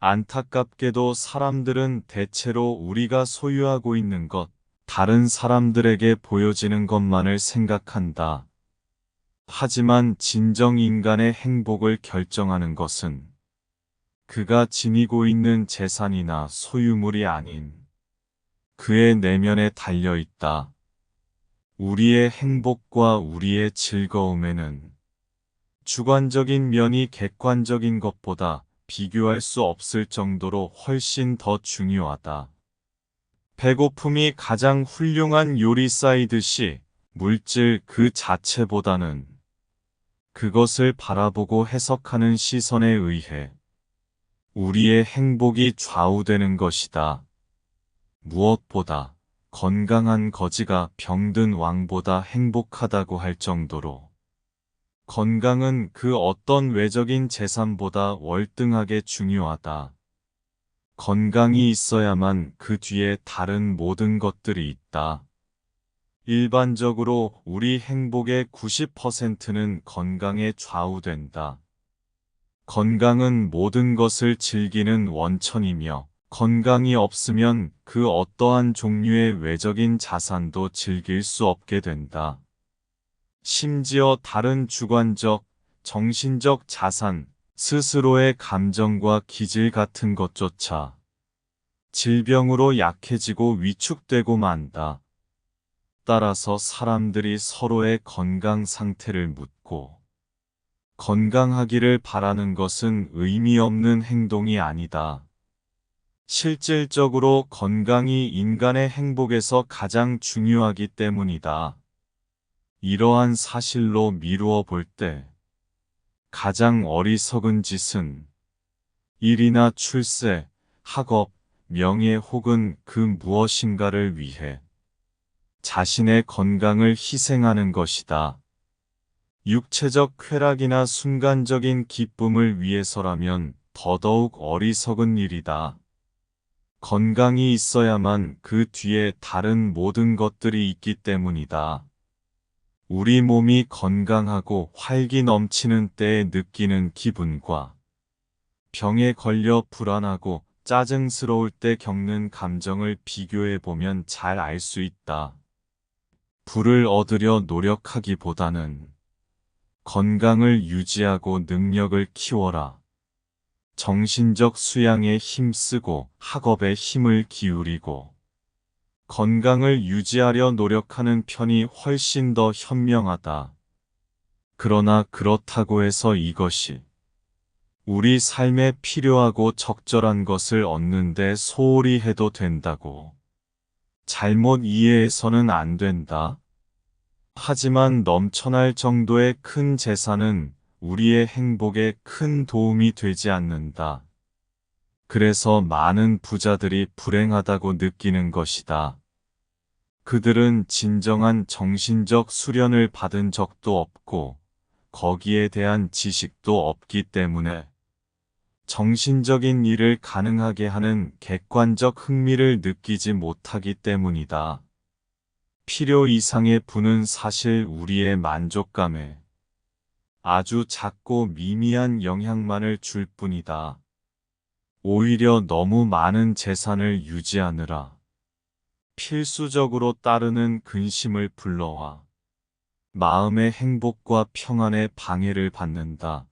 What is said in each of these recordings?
안타깝게도 사람들은 대체로 우리가 소유하고 있는 것, 다른 사람들에게 보여지는 것만을 생각한다. 하지만 진정 인간의 행복을 결정하는 것은 그가 지니고 있는 재산이나 소유물이 아닌 그의 내면에 달려 있다. 우리의 행복과 우리의 즐거움에는 주관적인 면이 객관적인 것보다 비교할 수 없을 정도로 훨씬 더 중요하다. 배고픔이 가장 훌륭한 요리사이듯이 물질 그 자체보다는 그것을 바라보고 해석하는 시선에 의해 우리의 행복이 좌우되는 것이다. 무엇보다 건강한 거지가 병든 왕보다 행복하다고 할 정도로 건강은 그 어떤 외적인 재산보다 월등하게 중요하다. 건강이 있어야만 그 뒤에 다른 모든 것들이 있다. 일반적으로 우리 행복의 90%는 건강에 좌우된다. 건강은 모든 것을 즐기는 원천이며 건강이 없으면 그 어떠한 종류의 외적인 자산도 즐길 수 없게 된다. 심지어 다른 주관적, 정신적 자산, 스스로의 감정과 기질 같은 것조차 질병으로 약해지고 위축되고 만다. 따라서 사람들이 서로의 건강 상태를 묻고 건강하기를 바라는 것은 의미 없는 행동이 아니다. 실질적으로 건강이 인간의 행복에서 가장 중요하기 때문이다. 이러한 사실로 미루어 볼 때 가장 어리석은 짓은 일이나 출세, 학업, 명예 혹은 그 무엇인가를 위해 자신의 건강을 희생하는 것이다. 육체적 쾌락이나 순간적인 기쁨을 위해서라면 더더욱 어리석은 일이다. 건강이 있어야만 그 뒤에 다른 모든 것들이 있기 때문이다. 우리 몸이 건강하고 활기 넘치는 때에 느끼는 기분과 병에 걸려 불안하고 짜증스러울 때 겪는 감정을 비교해 보면 잘 알 수 있다. 부를 얻으려 노력하기보다는 건강을 유지하고 능력을 키워라. 정신적 수양에 힘쓰고 학업에 힘을 기울이고 건강을 유지하려 노력하는 편이 훨씬 더 현명하다. 그러나 그렇다고 해서 이것이 우리 삶에 필요하고 적절한 것을 얻는데 소홀히 해도 된다고 잘못 이해해서는 안 된다. 하지만 넘쳐날 정도의 큰 재산은 우리의 행복에 큰 도움이 되지 않는다. 그래서 많은 부자들이 불행하다고 느끼는 것이다. 그들은 진정한 정신적 수련을 받은 적도 없고 거기에 대한 지식도 없기 때문에 정신적인 일을 가능하게 하는 객관적 흥미를 느끼지 못하기 때문이다. 필요 이상의 부는 사실 우리의 만족감에 아주 작고 미미한 영향만을 줄 뿐이다. 오히려 너무 많은 재산을 유지하느라 필수적으로 따르는 근심을 불러와 마음의 행복과 평안에 방해를 받는다.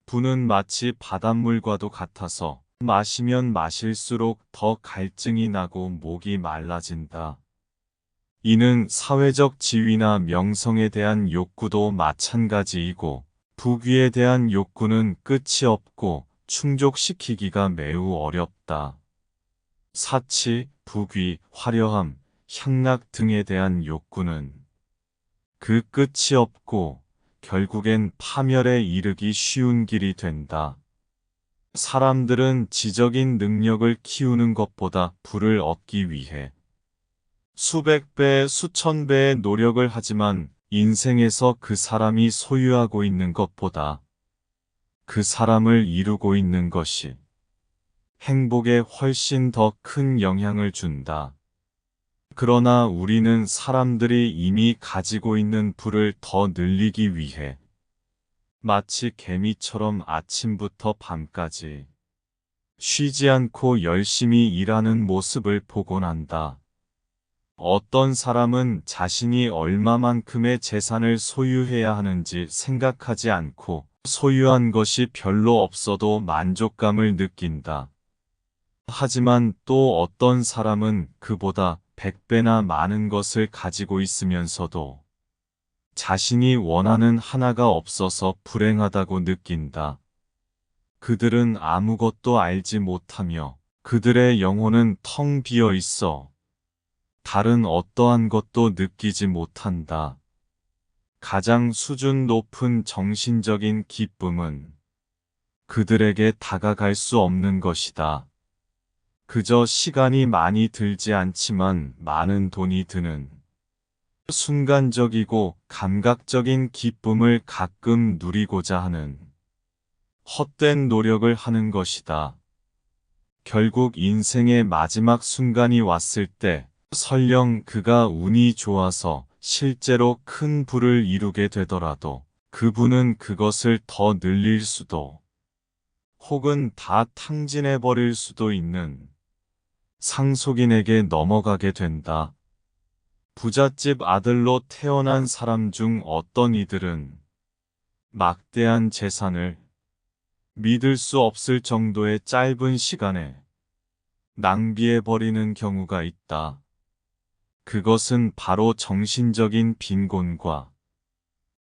부는 마치 바닷물과도 같아서 마시면 마실수록 더 갈증이 나고 목이 말라진다. 이는 사회적 지위나 명성에 대한 욕구도 마찬가지이고 부귀에 대한 욕구는 끝이 없고 충족시키기가 매우 어렵다. 사치, 부귀, 화려함, 향락 등에 대한 욕구는 그 끝이 없고 결국엔 파멸에 이르기 쉬운 길이 된다. 사람들은 지적인 능력을 키우는 것보다 부를 얻기 위해 수백 배, 수천 배의 노력을 하지만 인생에서 그 사람이 소유하고 있는 것보다 그 사람을 이루고 있는 것이 행복에 훨씬 더 큰 영향을 준다. 그러나 우리는 사람들이 이미 가지고 있는 부를 더 늘리기 위해 마치 개미처럼 아침부터 밤까지 쉬지 않고 열심히 일하는 모습을 보곤 한다. 어떤 사람은 자신이 얼마만큼의 재산을 소유해야 하는지 생각하지 않고 소유한 것이 별로 없어도 만족감을 느낀다. 하지만 또 어떤 사람은 그보다 100배나 많은 것을 가지고 있으면서도 자신이 원하는 하나가 없어서 불행하다고 느낀다. 그들은 아무것도 알지 못하며 그들의 영혼은 텅 비어 있어 다른 어떠한 것도 느끼지 못한다. 가장 수준 높은 정신적인 기쁨은 그들에게 다가갈 수 없는 것이다. 그저 시간이 많이 들지 않지만 많은 돈이 드는 순간적이고 감각적인 기쁨을 가끔 누리고자 하는 헛된 노력을 하는 것이다. 결국 인생의 마지막 순간이 왔을 때 설령 그가 운이 좋아서 실제로 큰 부를 이루게 되더라도 그분은 그것을 더 늘릴 수도 혹은 다 탕진해버릴 수도 있는 상속인에게 넘어가게 된다. 부잣집 아들로 태어난 사람 중 어떤 이들은 막대한 재산을 믿을 수 없을 정도의 짧은 시간에 낭비해버리는 경우가 있다. 그것은 바로 정신적인 빈곤과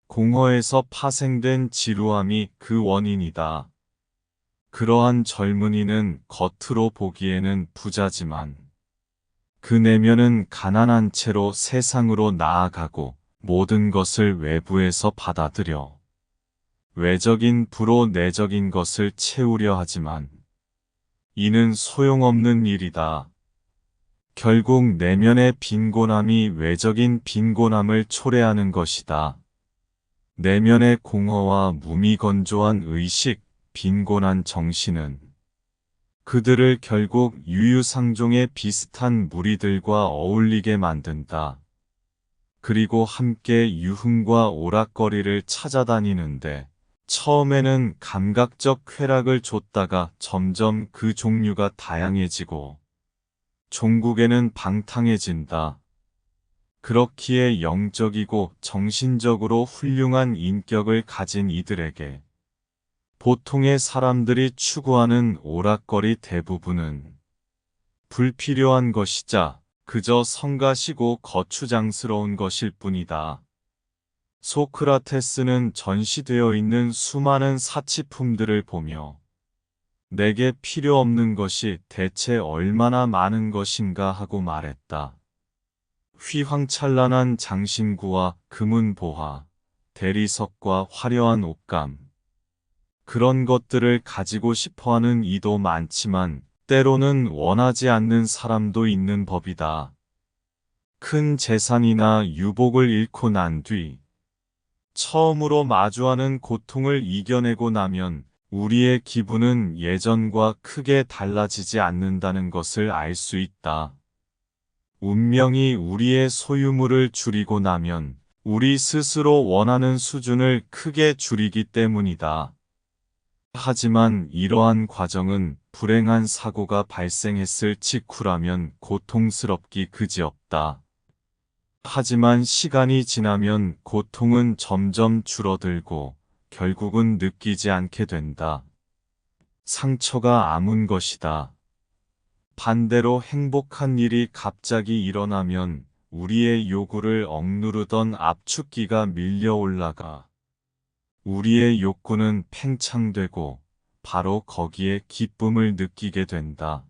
공허에서 파생된 지루함이 그 원인이다. 그러한 젊은이는 겉으로 보기에는 부자지만 그 내면은 가난한 채로 세상으로 나아가고 모든 것을 외부에서 받아들여 외적인 부로 내적인 것을 채우려 하지만 이는 소용없는 일이다. 결국 내면의 빈곤함이 외적인 빈곤함을 초래하는 것이다. 내면의 공허와 무미건조한 의식, 빈곤한 정신은 그들을 결국 유유상종의 비슷한 무리들과 어울리게 만든다. 그리고 함께 유흥과 오락거리를 찾아다니는데 처음에는 감각적 쾌락을 줬다가 점점 그 종류가 다양해지고 종국에는 방탕해진다. 그렇기에 영적이고 정신적으로 훌륭한 인격을 가진 이들에게 보통의 사람들이 추구하는 오락거리 대부분은 불필요한 것이자 그저 성가시고 거추장스러운 것일 뿐이다. 소크라테스는 전시되어 있는 수많은 사치품들을 보며 내게 필요 없는 것이 대체 얼마나 많은 것인가 하고 말했다. 휘황찬란한 장신구와 금은보화, 대리석과 화려한 옷감. 그런 것들을 가지고 싶어하는 이도 많지만 때로는 원하지 않는 사람도 있는 법이다. 큰 재산이나 유복을 잃고 난 뒤 처음으로 마주하는 고통을 이겨내고 나면 우리의 기분은 예전과 크게 달라지지 않는다는 것을 알 수 있다. 운명이 우리의 소유물을 줄이고 나면 우리 스스로 원하는 수준을 크게 줄이기 때문이다. 하지만 이러한 과정은 불행한 사고가 발생했을 직후라면 고통스럽기 그지없다. 하지만 시간이 지나면 고통은 점점 줄어들고 결국은 느끼지 않게 된다. 상처가 아문 것이다. 반대로 행복한 일이 갑자기 일어나면 우리의 요구를 억누르던 압축기가 밀려 올라가 우리의 욕구는 팽창되고 바로 거기에 기쁨을 느끼게 된다.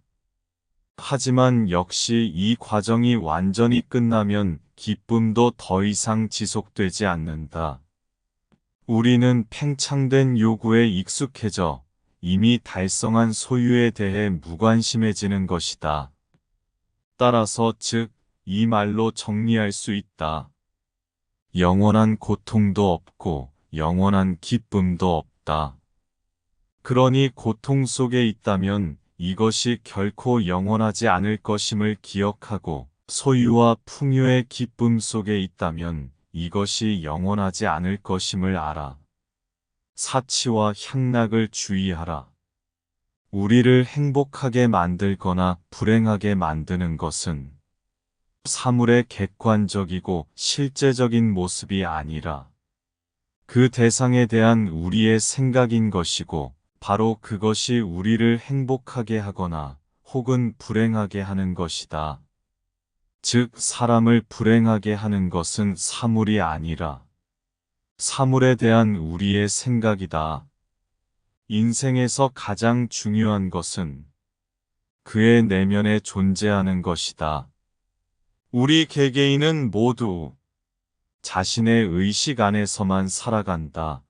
하지만 역시 이 과정이 완전히 끝나면 기쁨도 더 이상 지속되지 않는다. 우리는 팽창된 요구에 익숙해져 이미 달성한 소유에 대해 무관심해지는 것이다. 따라서 즉, 이 말로 정리할 수 있다. 영원한 고통도 없고 영원한 기쁨도 없다. 그러니 고통 속에 있다면 이것이 결코 영원하지 않을 것임을 기억하고 소유와 풍요의 기쁨 속에 있다면 이것이 영원하지 않을 것임을 알아. 사치와 향락을 주의하라. 우리를 행복하게 만들거나 불행하게 만드는 것은 사물의 객관적이고 실제적인 모습이 아니라 그 대상에 대한 우리의 생각인 것이고, 바로 그것이 우리를 행복하게 하거나 혹은 불행하게 하는 것이다. 즉, 사람을 불행하게 하는 것은 사물이 아니라 사물에 대한 우리의 생각이다. 인생에서 가장 중요한 것은 그의 내면에 존재하는 것이다. 우리 개개인은 모두 자신의 의식 안에서만 살아간다.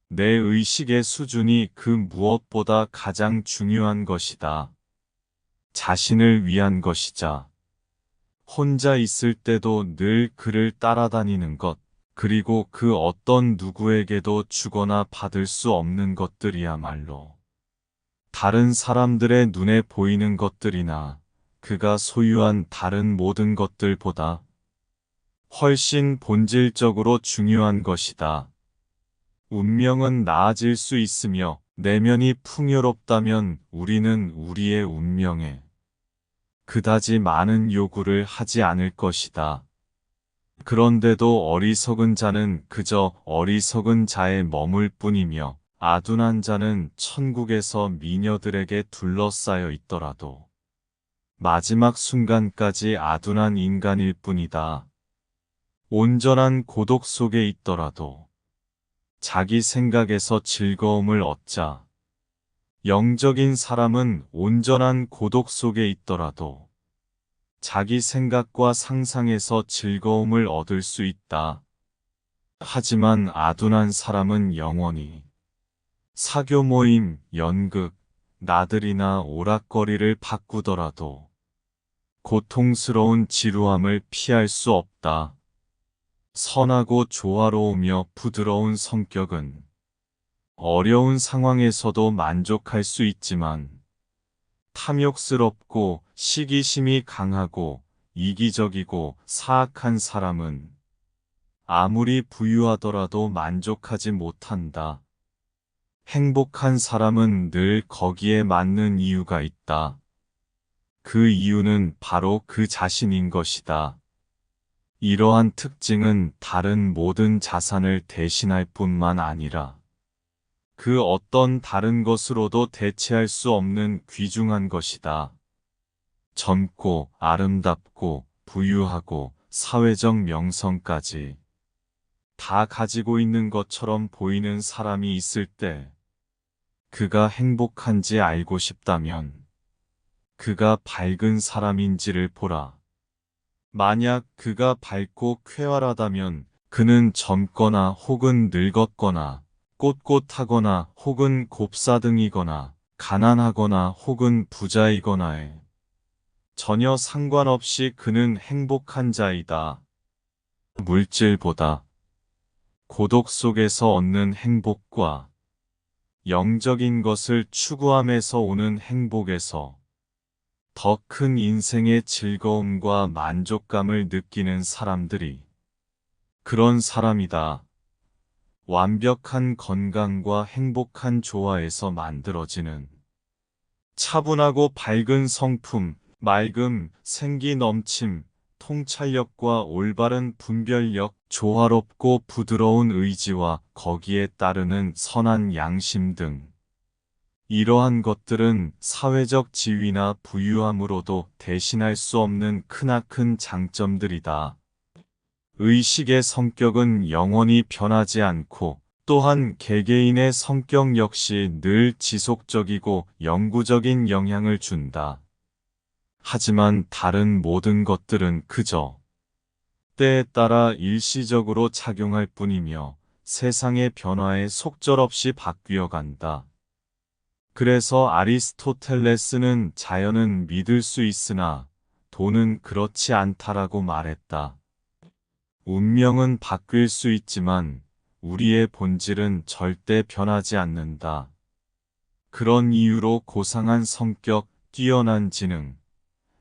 내 의식의 수준이 그 무엇보다 가장 중요한 것이다. 자신을 위한 것이자 혼자 있을 때도 늘 그를 따라다니는 것, 그리고 그 어떤 누구에게도 주거나 받을 수 없는 것들이야말로 다른 사람들의 눈에 보이는 것들이나 그가 소유한 다른 모든 것들보다 훨씬 본질적으로 중요한 것이다. 운명은 나아질 수 있으며 내면이 풍요롭다면 우리는 우리의 운명에 그다지 많은 요구를 하지 않을 것이다. 그런데도 어리석은 자는 그저 어리석은 자에 머물 뿐이며 아둔한 자는 천국에서 미녀들에게 둘러싸여 있더라도 마지막 순간까지 아둔한 인간일 뿐이다. 온전한 고독 속에 있더라도 자기 생각에서 즐거움을 얻자. 영적인 사람은 온전한 고독 속에 있더라도 자기 생각과 상상에서 즐거움을 얻을 수 있다. 하지만 아둔한 사람은 영원히 사교 모임, 연극, 나들이나 오락거리를 바꾸더라도 고통스러운 지루함을 피할 수 없다. 선하고 조화로우며 부드러운 성격은 어려운 상황에서도 만족할 수 있지만 탐욕스럽고 시기심이 강하고 이기적이고 사악한 사람은 아무리 부유하더라도 만족하지 못한다. 행복한 사람은 늘 거기에 맞는 이유가 있다. 그 이유는 바로 그 자신인 것이다. 이러한 특징은 다른 모든 자산을 대신할 뿐만 아니라 그 어떤 다른 것으로도 대체할 수 없는 귀중한 것이다. 젊고 아름답고 부유하고 사회적 명성까지 다 가지고 있는 것처럼 보이는 사람이 있을 때 그가 행복한지 알고 싶다면 그가 밝은 사람인지를 보라. 만약 그가 밝고 쾌활하다면 그는 젊거나 혹은 늙었거나 꼿꼿하거나 혹은 곱사등이거나 가난하거나 혹은 부자이거나에 전혀 상관없이 그는 행복한 자이다. 물질보다 고독 속에서 얻는 행복과 영적인 것을 추구함에서 오는 행복에서 더 큰 인생의 즐거움과 만족감을 느끼는 사람들이 그런 사람이다. 완벽한 건강과 행복한 조화에서 만들어지는 차분하고 밝은 성품, 맑음, 생기 넘침, 통찰력과 올바른 분별력, 조화롭고 부드러운 의지와 거기에 따르는 선한 양심 등 이러한 것들은 사회적 지위나 부유함으로도 대신할 수 없는 크나큰 장점들이다. 의식의 성격은 영원히 변하지 않고 또한 개개인의 성격 역시 늘 지속적이고 영구적인 영향을 준다. 하지만 다른 모든 것들은 그저 때에 따라 일시적으로 작용할 뿐이며 세상의 변화에 속절없이 바뀌어 간다. 그래서 아리스토텔레스는 자연은 믿을 수 있으나 돈은 그렇지 않다라고 말했다. 운명은 바뀔 수 있지만 우리의 본질은 절대 변하지 않는다. 그런 이유로 고상한 성격, 뛰어난 지능,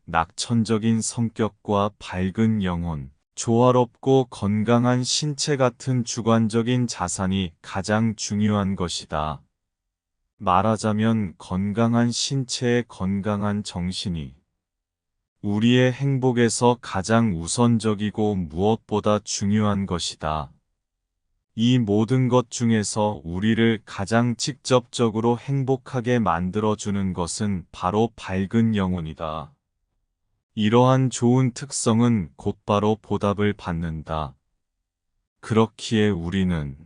낙천적인 성격과 밝은 영혼, 조화롭고 건강한 신체 같은 주관적인 자산이 가장 중요한 것이다. 말하자면 건강한 신체에 건강한 정신이 우리의 행복에서 가장 우선적이고 무엇보다 중요한 것이다. 이 모든 것 중에서 우리를 가장 직접적으로 행복하게 만들어주는 것은 바로 밝은 영혼이다. 이러한 좋은 특성은 곧바로 보답을 받는다. 그렇기에 우리는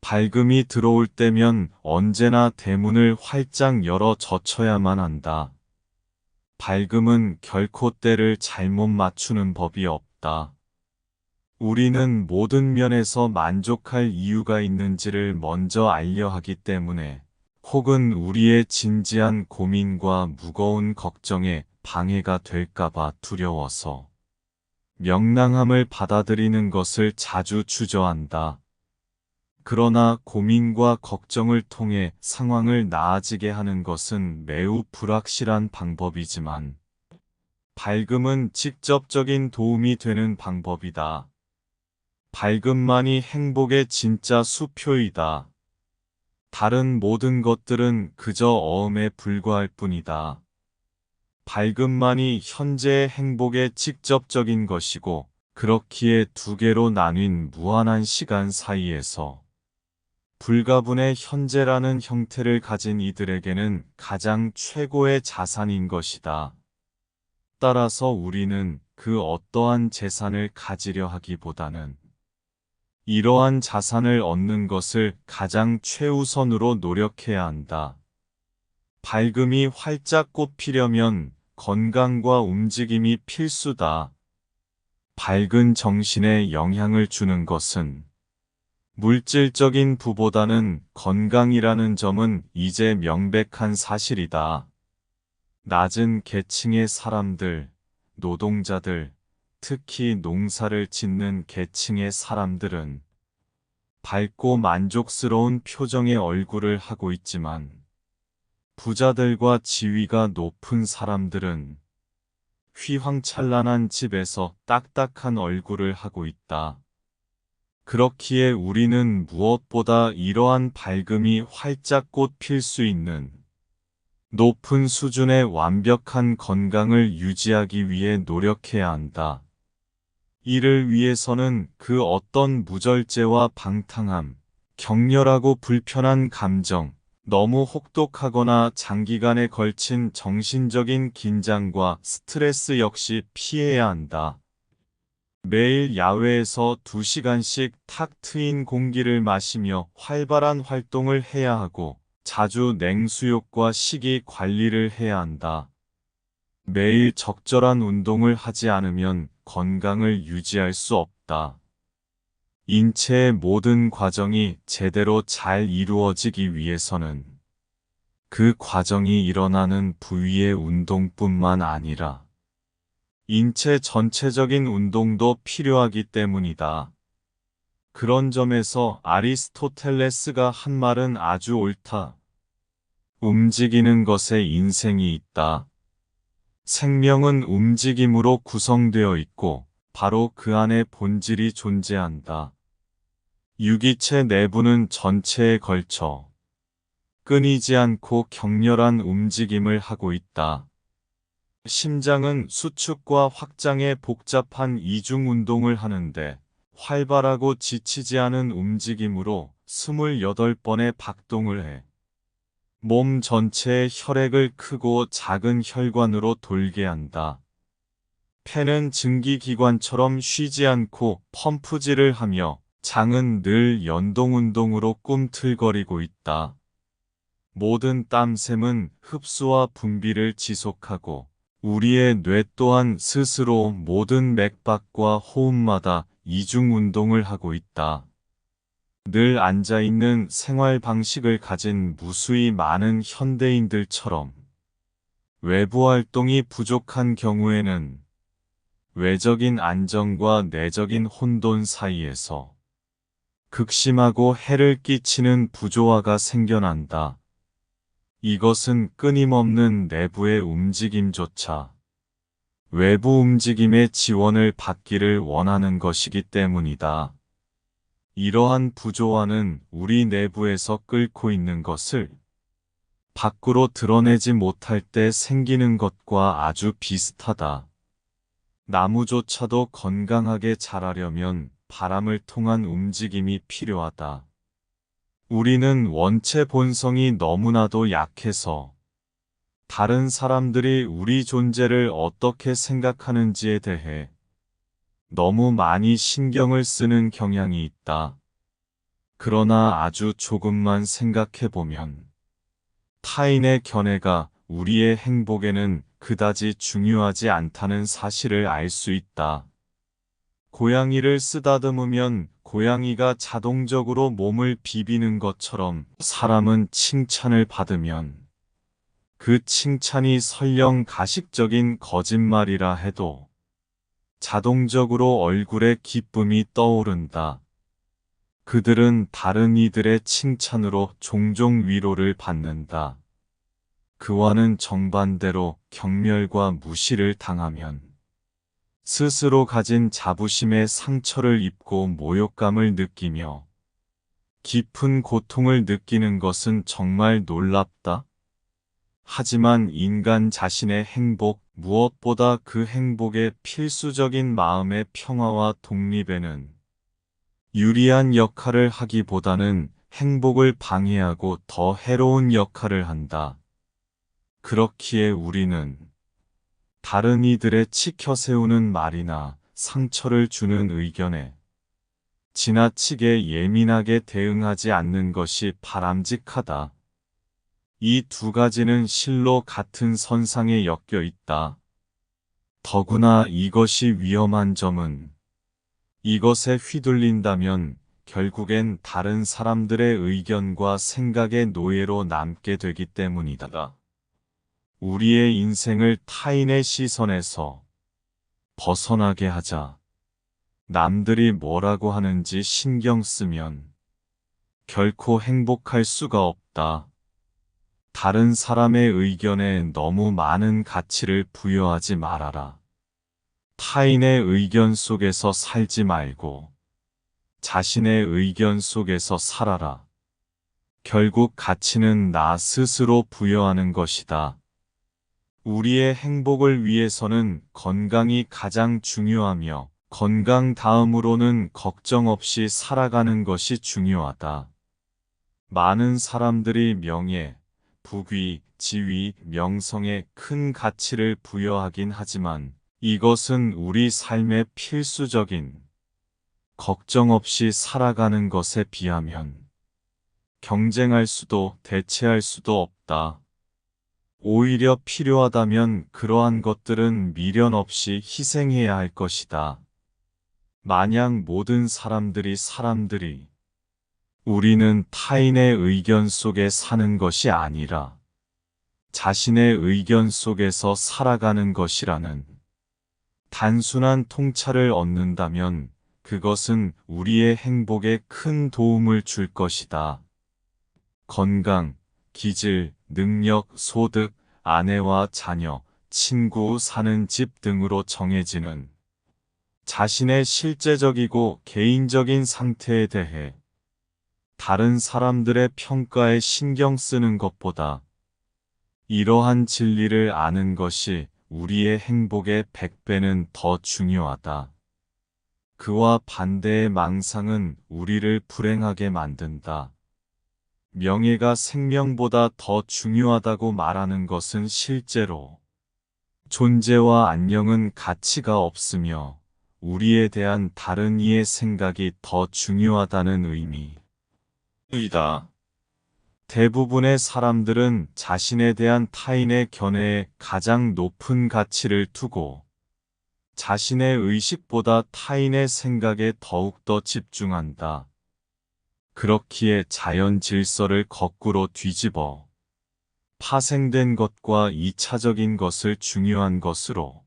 밝음이 들어올 때면 언제나 대문을 활짝 열어 젖혀야만 한다. 밝음은 결코 때를 잘못 맞추는 법이 없다. 우리는 모든 면에서 만족할 이유가 있는지를 먼저 알려 하기 때문에 혹은 우리의 진지한 고민과 무거운 걱정에 방해가 될까봐 두려워서 명랑함을 받아들이는 것을 자주 주저한다. 그러나 고민과 걱정을 통해 상황을 나아지게 하는 것은 매우 불확실한 방법이지만 밝음은 직접적인 도움이 되는 방법이다. 밝음만이 행복의 진짜 수표이다. 다른 모든 것들은 그저 어음에 불과할 뿐이다. 밝음만이 현재의 행복의 직접적인 것이고 그렇기에 두 개로 나뉜 무한한 시간 사이에서 불가분의 현재라는 형태를 가진 이들에게는 가장 최고의 자산인 것이다. 따라서 우리는 그 어떠한 재산을 가지려 하기보다는 이러한 자산을 얻는 것을 가장 최우선으로 노력해야 한다. 밝음이 활짝 꽃피려면 건강과 움직임이 필수다. 밝은 정신에 영향을 주는 것은 물질적인 부보다는 건강이라는 점은 이제 명백한 사실이다. 낮은 계층의 사람들, 노동자들, 특히 농사를 짓는 계층의 사람들은 밝고 만족스러운 표정의 얼굴을 하고 있지만 부자들과 지위가 높은 사람들은 휘황찬란한 집에서 딱딱한 얼굴을 하고 있다. 그렇기에 우리는 무엇보다 이러한 밝음이 활짝 꽃필 수 있는 높은 수준의 완벽한 건강을 유지하기 위해 노력해야 한다. 이를 위해서는 그 어떤 무절제와 방탕함, 격렬하고 불편한 감정, 너무 혹독하거나 장기간에 걸친 정신적인 긴장과 스트레스 역시 피해야 한다. 매일 야외에서 2시간씩 탁 트인 공기를 마시며 활발한 활동을 해야 하고 자주 냉수욕과 식이 관리를 해야 한다. 매일 적절한 운동을 하지 않으면 건강을 유지할 수 없다. 인체의 모든 과정이 제대로 잘 이루어지기 위해서는 그 과정이 일어나는 부위의 운동뿐만 아니라 인체 전체적인 운동도 필요하기 때문이다. 그런 점에서 아리스토텔레스가 한 말은 아주 옳다. 움직이는 것에 인생이 있다. 생명은 움직임으로 구성되어 있고 바로 그 안에 본질이 존재한다. 유기체 내부는 전체에 걸쳐 끊이지 않고 격렬한 움직임을 하고 있다. 심장은 수축과 확장의 복잡한 이중 운동을 하는데 활발하고 지치지 않은 움직임으로 28번의 박동을 해. 몸 전체의 혈액을 크고 작은 혈관으로 돌게 한다. 폐는 증기기관처럼 쉬지 않고 펌프질을 하며 장은 늘 연동운동으로 꿈틀거리고 있다. 모든 땀샘은 흡수와 분비를 지속하고 우리의 뇌 또한 스스로 모든 맥박과 호흡마다 이중운동을 하고 있다. 늘 앉아있는 생활 방식을 가진 무수히 많은 현대인들처럼 외부 활동이 부족한 경우에는 외적인 안정과 내적인 혼돈 사이에서 극심하고 해를 끼치는 부조화가 생겨난다. 이것은 끊임없는 내부의 움직임조차 외부 움직임의 지원을 받기를 원하는 것이기 때문이다. 이러한 부조화는 우리 내부에서 끓고 있는 것을 밖으로 드러내지 못할 때 생기는 것과 아주 비슷하다. 나무조차도 건강하게 자라려면 바람을 통한 움직임이 필요하다. 우리는 원체 본성이 너무나도 약해서 다른 사람들이 우리 존재를 어떻게 생각하는지에 대해 너무 많이 신경을 쓰는 경향이 있다. 그러나 아주 조금만 생각해보면 타인의 견해가 우리의 행복에는 그다지 중요하지 않다는 사실을 알 수 있다. 고양이를 쓰다듬으면 고양이가 자동적으로 몸을 비비는 것처럼 사람은 칭찬을 받으면 그 칭찬이 설령 가식적인 거짓말이라 해도 자동적으로 얼굴에 기쁨이 떠오른다. 그들은 다른 이들의 칭찬으로 종종 위로를 받는다. 그와는 정반대로 경멸과 무시를 당하면 스스로 가진 자부심에 상처를 입고 모욕감을 느끼며 깊은 고통을 느끼는 것은 정말 놀랍다. 하지만 인간 자신의 행복, 무엇보다 그 행복의 필수적인 마음의 평화와 독립에는 유리한 역할을 하기보다는 행복을 방해하고 더 해로운 역할을 한다. 그렇기에 우리는 다른 이들의 치켜 세우는 말이나 상처를 주는 의견에 지나치게 예민하게 대응하지 않는 것이 바람직하다. 이 두 가지는 실로 같은 선상에 엮여 있다. 더구나 이것이 위험한 점은 이것에 휘둘린다면 결국엔 다른 사람들의 의견과 생각의 노예로 남게 되기 때문이다. 우리의 인생을 타인의 시선에서 벗어나게 하자. 남들이 뭐라고 하는지 신경 쓰면 결코 행복할 수가 없다. 다른 사람의 의견에 너무 많은 가치를 부여하지 말아라. 타인의 의견 속에서 살지 말고 자신의 의견 속에서 살아라. 결국 가치는 나 스스로 부여하는 것이다. 우리의 행복을 위해서는 건강이 가장 중요하며 건강 다음으로는 걱정 없이 살아가는 것이 중요하다. 많은 사람들이 명예, 부귀, 지위, 명성에 큰 가치를 부여하긴 하지만 이것은 우리 삶의 필수적인 걱정 없이 살아가는 것에 비하면 경쟁할 수도 대체할 수도 없다. 오히려 필요하다면 그러한 것들은 미련 없이 희생해야 할 것이다. 만약 모든 사람들이 우리는 타인의 의견 속에 사는 것이 아니라 자신의 의견 속에서 살아가는 것이라는 단순한 통찰을 얻는다면 그것은 우리의 행복에 큰 도움을 줄 것이다. 건강, 기질, 능력, 소득, 아내와 자녀, 친구, 사는 집 등으로 정해지는 자신의 실제적이고 개인적인 상태에 대해 다른 사람들의 평가에 신경 쓰는 것보다 이러한 진리를 아는 것이 우리의 행복의 100배는 더 중요하다. 그와 반대의 망상은 우리를 불행하게 만든다. 명예가 생명보다 더 중요하다고 말하는 것은 실제로 존재와 안녕은 가치가 없으며 우리에 대한 다른 이의 생각이 더 중요하다는 의미이다. 대부분의 사람들은 자신에 대한 타인의 견해에 가장 높은 가치를 두고 자신의 의식보다 타인의 생각에 더욱더 집중한다. 그렇기에 자연 질서를 거꾸로 뒤집어 파생된 것과 2차적인 것을 중요한 것으로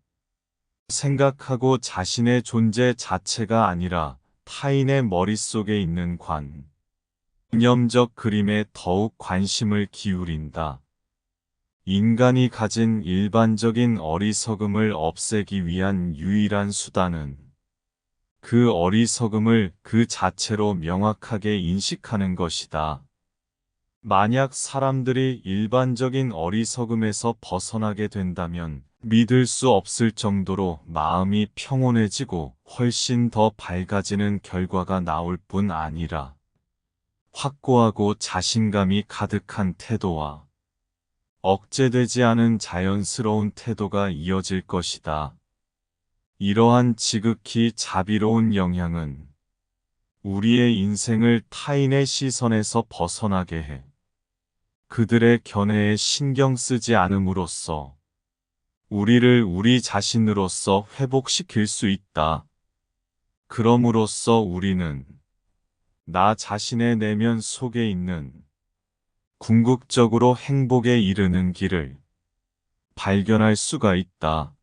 생각하고 자신의 존재 자체가 아니라 타인의 머릿속에 있는 관념적 그림에 더욱 관심을 기울인다. 인간이 가진 일반적인 어리석음을 없애기 위한 유일한 수단은 그 어리석음을 그 자체로 명확하게 인식하는 것이다. 만약 사람들이 일반적인 어리석음에서 벗어나게 된다면 믿을 수 없을 정도로 마음이 평온해지고 훨씬 더 밝아지는 결과가 나올 뿐 아니라 확고하고 자신감이 가득한 태도와 억제되지 않은 자연스러운 태도가 이어질 것이다. 이러한 지극히 자비로운 영향은 우리의 인생을 타인의 시선에서 벗어나게 해 그들의 견해에 신경 쓰지 않음으로써 우리를 우리 자신으로서 회복시킬 수 있다. 그럼으로써 우리는 나 자신의 내면 속에 있는 궁극적으로 행복에 이르는 길을 발견할 수가 있다.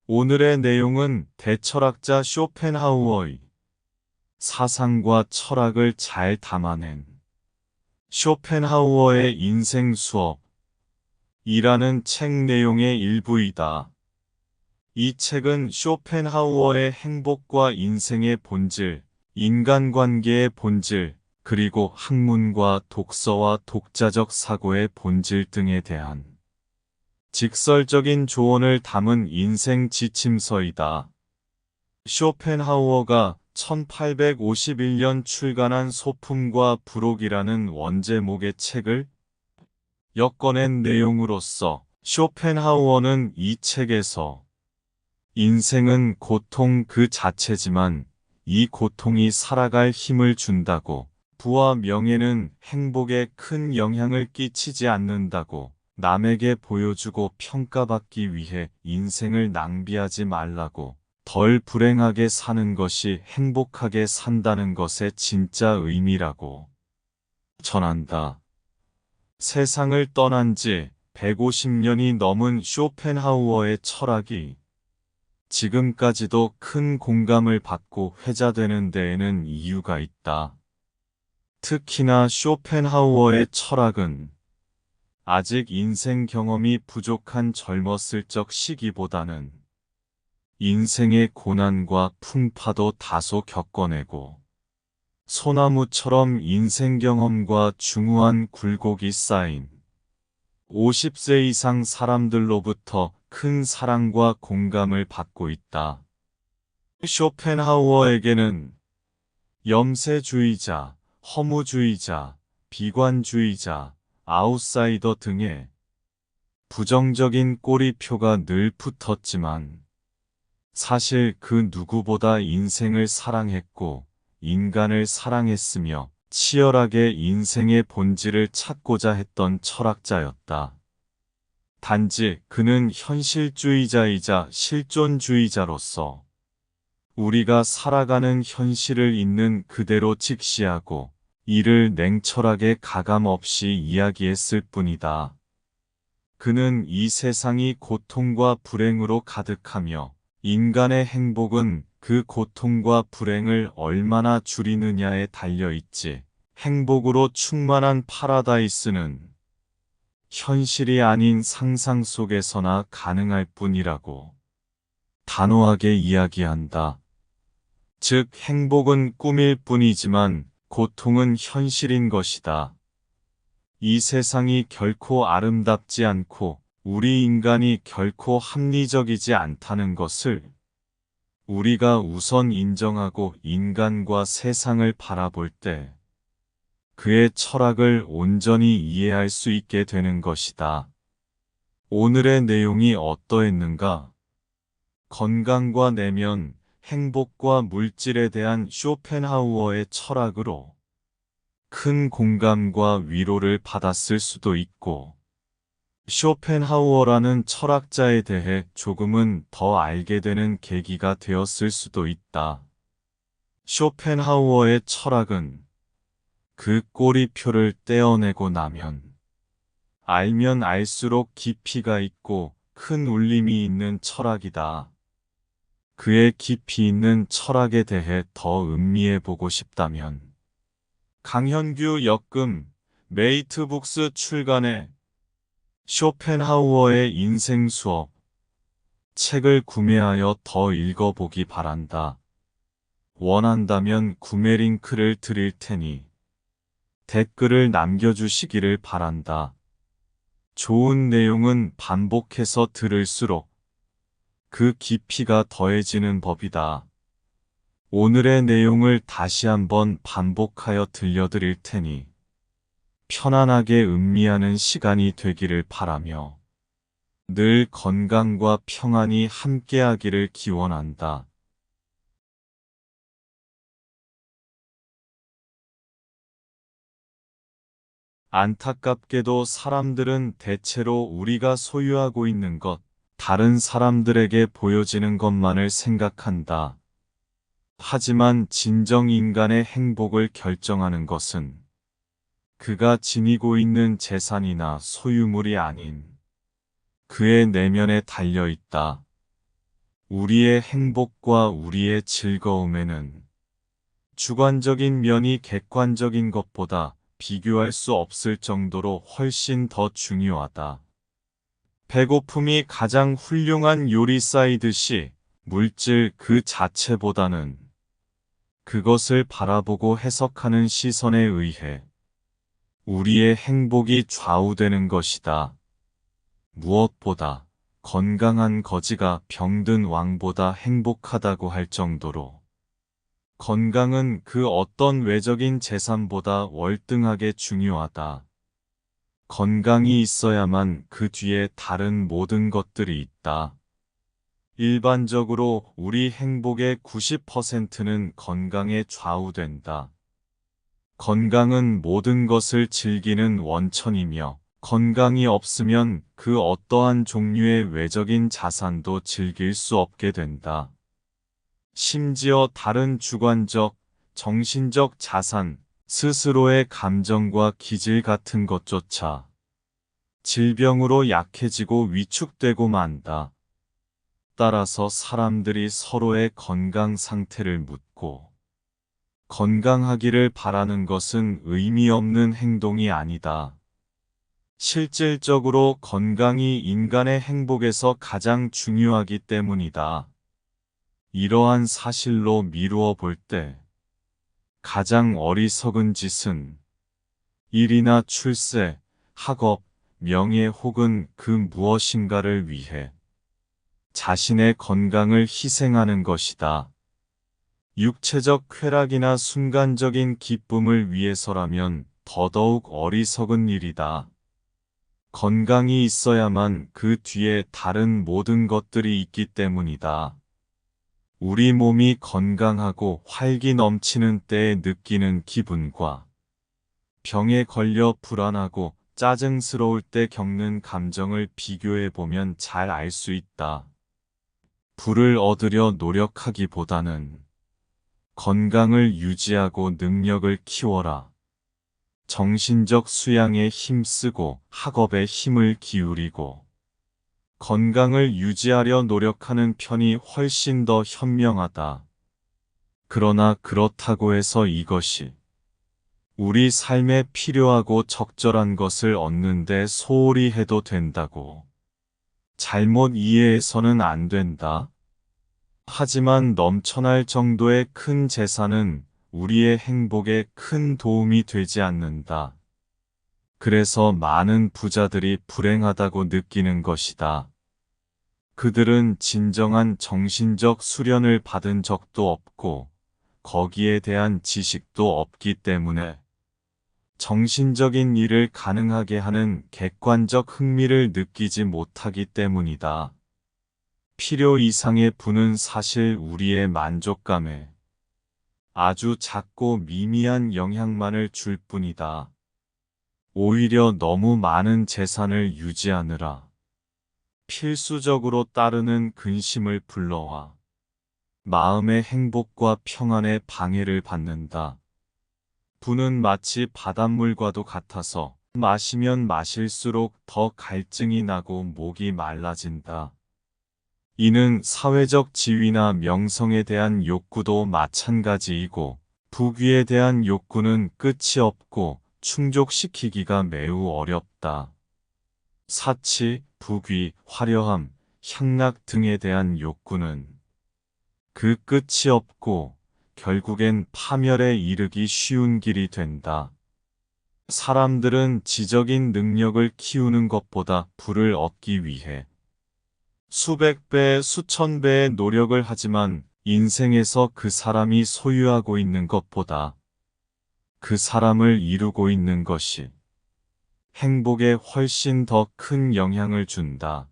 오늘의 내용은 대철학자 쇼펜하우어의 사상과 철학을 잘 담아낸 쇼펜하우어의 인생 수업이라는 책 내용의 일부이다. 이 책은 쇼펜하우어의 행복과 인생의 본질, 인간관계의 본질, 그리고 학문과 독서와 독자적 사고의 본질 등에 대한 직설적인 조언을 담은 인생 지침서이다. 쇼펜하우어가 1851년 출간한 소품과 부록이라는 원제목의 책을 엮어낸 내용으로서 쇼펜하우어는 이 책에서 인생은 고통 그 자체지만 이 고통이 살아갈 힘을 준다고, 부와 명예는 행복에 큰 영향을 끼치지 않는다고, 남에게 보여주고 평가받기 위해 인생을 낭비하지 말라고, 덜 불행하게 사는 것이 행복하게 산다는 것의 진짜 의미라고 전한다. 세상을 떠난 지 150년이 넘은 쇼펜하우어의 철학이 지금까지도 큰 공감을 받고 회자되는 데에는 이유가 있다. 특히나 쇼펜하우어의 철학은 아직 인생 경험이 부족한 젊었을 적 시기보다는 인생의 고난과 풍파도 다소 겪어내고 소나무처럼 인생 경험과 중후한 굴곡이 쌓인 50세 이상 사람들로부터 큰 사랑과 공감을 받고 있다. 쇼펜하우어에게는 염세주의자, 허무주의자, 비관주의자, 아웃사이더 등의 부정적인 꼬리표가 늘 붙었지만 사실 그 누구보다 인생을 사랑했고 인간을 사랑했으며 치열하게 인생의 본질을 찾고자 했던 철학자였다. 단지 그는 현실주의자이자 실존주의자로서 우리가 살아가는 현실을 있는 그대로 직시하고 이를 냉철하게 가감 없이 이야기했을 뿐이다. 그는 이 세상이 고통과 불행으로 가득하며 인간의 행복은 그 고통과 불행을 얼마나 줄이느냐에 달려있지. 행복으로 충만한 파라다이스는 현실이 아닌 상상 속에서나 가능할 뿐이라고 단호하게 이야기한다. 즉, 행복은 꿈일 뿐이지만 고통은 현실인 것이다. 이 세상이 결코 아름답지 않고 우리 인간이 결코 합리적이지 않다는 것을 우리가 우선 인정하고 인간과 세상을 바라볼 때 그의 철학을 온전히 이해할 수 있게 되는 것이다. 오늘의 내용이 어떠했는가? 건강과 내면, 행복과 물질에 대한 쇼펜하우어의 철학으로 큰 공감과 위로를 받았을 수도 있고, 쇼펜하우어라는 철학자에 대해 조금은 더 알게 되는 계기가 되었을 수도 있다. 쇼펜하우어의 철학은 그 꼬리표를 떼어내고 나면 알면 알수록 깊이가 있고 큰 울림이 있는 철학이다. 그의 깊이 있는 철학에 대해 더 음미해 보고 싶다면 강현규 역금 메이트북스 출간의 쇼펜하우어의 인생 수업 책을 구매하여 더 읽어보기 바란다. 원한다면 구매 링크를 드릴 테니 댓글을 남겨주시기를 바란다. 좋은 내용은 반복해서 들을수록 그 깊이가 더해지는 법이다. 오늘의 내용을 다시 한번 반복하여 들려드릴 테니 편안하게 음미하는 시간이 되기를 바라며 늘 건강과 평안이 함께하기를 기원한다. 안타깝게도 사람들은 대체로 우리가 소유하고 있는 것, 다른 사람들에게 보여지는 것만을 생각한다. 하지만 진정 인간의 행복을 결정하는 것은 그가 지니고 있는 재산이나 소유물이 아닌 그의 내면에 달려 있다. 우리의 행복과 우리의 즐거움에는 주관적인 면이 객관적인 것보다 비교할 수 없을 정도로 훨씬 더 중요하다. 배고픔이 가장 훌륭한 요리사이듯이 물질 그 자체보다는 그것을 바라보고 해석하는 시선에 의해 우리의 행복이 좌우되는 것이다. 무엇보다 건강한 거지가 병든 왕보다 행복하다고 할 정도로 건강은 그 어떤 외적인 재산보다 월등하게 중요하다. 건강이 있어야만 그 뒤에 다른 모든 것들이 있다. 일반적으로 우리 행복의 90%는 건강에 좌우된다. 건강은 모든 것을 즐기는 원천이며 건강이 없으면 그 어떠한 종류의 외적인 자산도 즐길 수 없게 된다. 심지어 다른 주관적, 정신적 자산, 스스로의 감정과 기질 같은 것조차 질병으로 약해지고 위축되고 만다. 따라서 사람들이 서로의 건강 상태를 묻고 건강하기를 바라는 것은 의미 없는 행동이 아니다. 실질적으로 건강이 인간의 행복에서 가장 중요하기 때문이다. 이러한 사실로 미루어 볼 때 가장 어리석은 짓은 일이나 출세, 학업, 명예 혹은 그 무엇인가를 위해 자신의 건강을 희생하는 것이다. 육체적 쾌락이나 순간적인 기쁨을 위해서라면 더더욱 어리석은 일이다. 건강이 있어야만 그 뒤에 다른 모든 것들이 있기 때문이다. 우리 몸이 건강하고 활기 넘치는 때에 느끼는 기분과 병에 걸려 불안하고 짜증스러울 때 겪는 감정을 비교해 보면 잘 알 수 있다. 부를 얻으려 노력하기보다는 건강을 유지하고 능력을 키워라. 정신적 수양에 힘쓰고 학업에 힘을 기울이고 건강을 유지하려 노력하는 편이 훨씬 더 현명하다. 그러나 그렇다고 해서 이것이 우리 삶에 필요하고 적절한 것을 얻는데 소홀히 해도 된다고 잘못 이해해서는 안 된다. 하지만 넘쳐날 정도의 큰 재산은 우리의 행복에 큰 도움이 되지 않는다. 그래서 많은 부자들이 불행하다고 느끼는 것이다. 그들은 진정한 정신적 수련을 받은 적도 없고 거기에 대한 지식도 없기 때문에 정신적인 일을 가능하게 하는 객관적 흥미를 느끼지 못하기 때문이다. 필요 이상의 부는 사실 우리의 만족감에 아주 작고 미미한 영향만을 줄 뿐이다. 오히려 너무 많은 재산을 유지하느라 필수적으로 따르는 근심을 불러와 마음의 행복과 평안에 방해를 받는다. 부는 마치 바닷물과도 같아서 마시면 마실수록 더 갈증이 나고 목이 말라진다. 이는 사회적 지위나 명성에 대한 욕구도 마찬가지이고 부귀에 대한 욕구는 끝이 없고 충족시키기가 매우 어렵다. 사치, 부귀, 화려함, 향락 등에 대한 욕구는 그 끝이 없고 결국엔 파멸에 이르기 쉬운 길이 된다. 사람들은 지적인 능력을 키우는 것보다 부를 얻기 위해 수백 배, 수천 배의 노력을 하지만 인생에서 그 사람이 소유하고 있는 것보다 그 사람을 이루고 있는 것이 행복에 훨씬 더 큰 영향을 준다.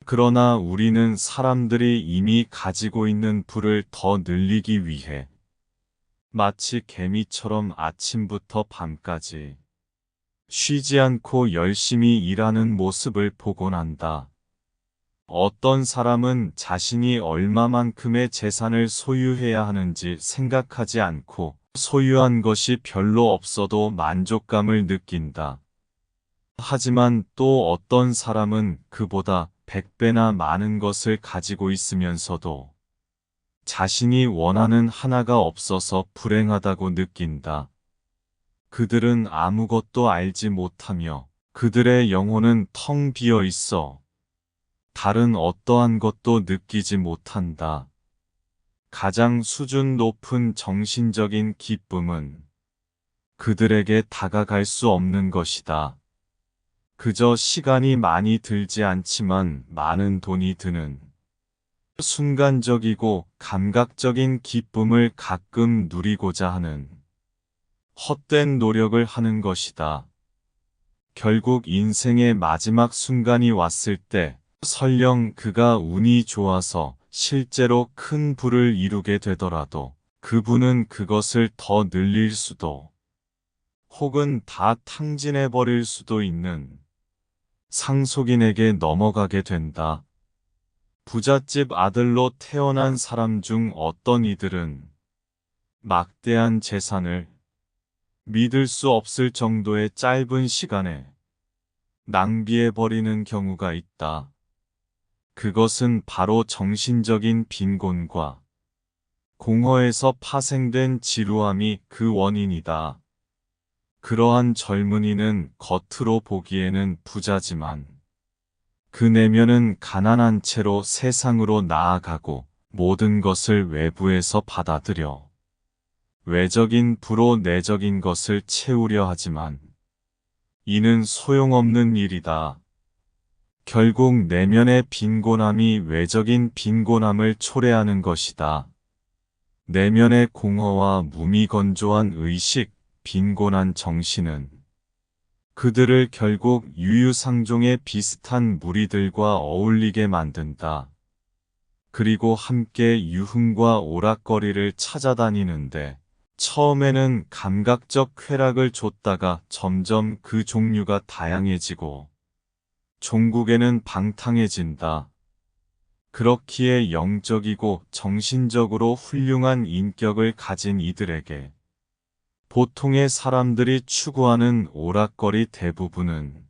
그러나 우리는 사람들이 이미 가지고 있는 부를 더 늘리기 위해 마치 개미처럼 아침부터 밤까지 쉬지 않고 열심히 일하는 모습을 보곤 한다. 어떤 사람은 자신이 얼마만큼의 재산을 소유해야 하는지 생각하지 않고 소유한 것이 별로 없어도 만족감을 느낀다. 하지만 또 어떤 사람은 그보다 100배나 많은 것을 가지고 있으면서도 자신이 원하는 하나가 없어서 불행하다고 느낀다. 그들은 아무것도 알지 못하며 그들의 영혼은 텅 비어 있어 다른 어떠한 것도 느끼지 못한다. 가장 수준 높은 정신적인 기쁨은 그들에게 다가갈 수 없는 것이다. 그저 시간이 많이 들지 않지만 많은 돈이 드는 순간적이고 감각적인 기쁨을 가끔 누리고자 하는 헛된 노력을 하는 것이다. 결국 인생의 마지막 순간이 왔을 때 설령 그가 운이 좋아서 실제로 큰 부를 이루게 되더라도 그분은 그것을 더 늘릴 수도 혹은 다 탕진해버릴 수도 있는 상속인에게 넘어가게 된다. 부잣집 아들로 태어난 사람 중 어떤 이들은 막대한 재산을 믿을 수 없을 정도의 짧은 시간에 낭비해버리는 경우가 있다. 그것은 바로 정신적인 빈곤과 공허에서 파생된 지루함이 그 원인이다. 그러한 젊은이는 겉으로 보기에는 부자지만 그 내면은 가난한 채로 세상으로 나아가고 모든 것을 외부에서 받아들여 외적인 부로 내적인 것을 채우려 하지만 이는 소용없는 일이다. 결국 내면의 빈곤함이 외적인 빈곤함을 초래하는 것이다. 내면의 공허와 무미건조한 의식, 빈곤한 정신은 그들을 결국 유유상종의 비슷한 무리들과 어울리게 만든다. 그리고 함께 유흥과 오락거리를 찾아다니는데 처음에는 감각적 쾌락을 줬다가 점점 그 종류가 다양해지고 종국에는 방탕해진다. 그렇기에 영적이고 정신적으로 훌륭한 인격을 가진 이들에게 보통의 사람들이 추구하는 오락거리 대부분은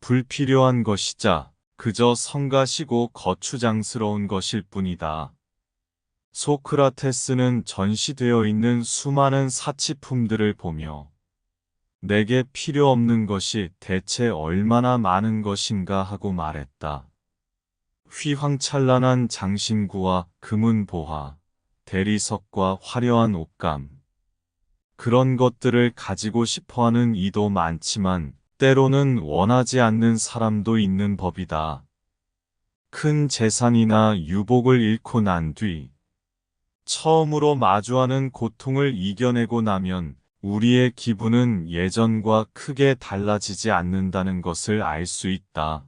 불필요한 것이자 그저 성가시고 거추장스러운 것일 뿐이다. 소크라테스는 전시되어 있는 수많은 사치품들을 보며 내게 필요 없는 것이 대체 얼마나 많은 것인가 하고 말했다. 휘황찬란한 장신구와 금은보화, 대리석과 화려한 옷감. 그런 것들을 가지고 싶어하는 이도 많지만 때로는 원하지 않는 사람도 있는 법이다. 큰 재산이나 유복을 잃고 난 뒤 처음으로 마주하는 고통을 이겨내고 나면 우리의 기분은 예전과 크게 달라지지 않는다는 것을 알 수 있다.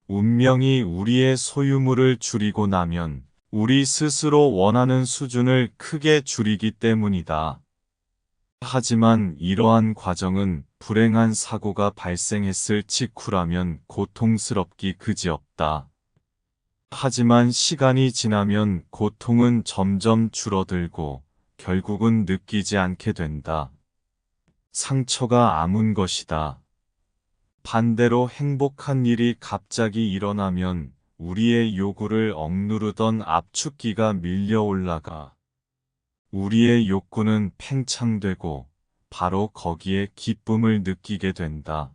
운명이 우리의 소유물을 줄이고 나면 우리 스스로 원하는 수준을 크게 줄이기 때문이다. 하지만 이러한 과정은 불행한 사고가 발생했을 직후라면 고통스럽기 그지없다. 하지만 시간이 지나면 고통은 점점 줄어들고 결국은 느끼지 않게 된다. 상처가 아문 것이다. 반대로 행복한 일이 갑자기 일어나면 우리의 요구를 억누르던 압축기가 밀려 올라가 우리의 욕구는 팽창되고 바로 거기에 기쁨을 느끼게 된다.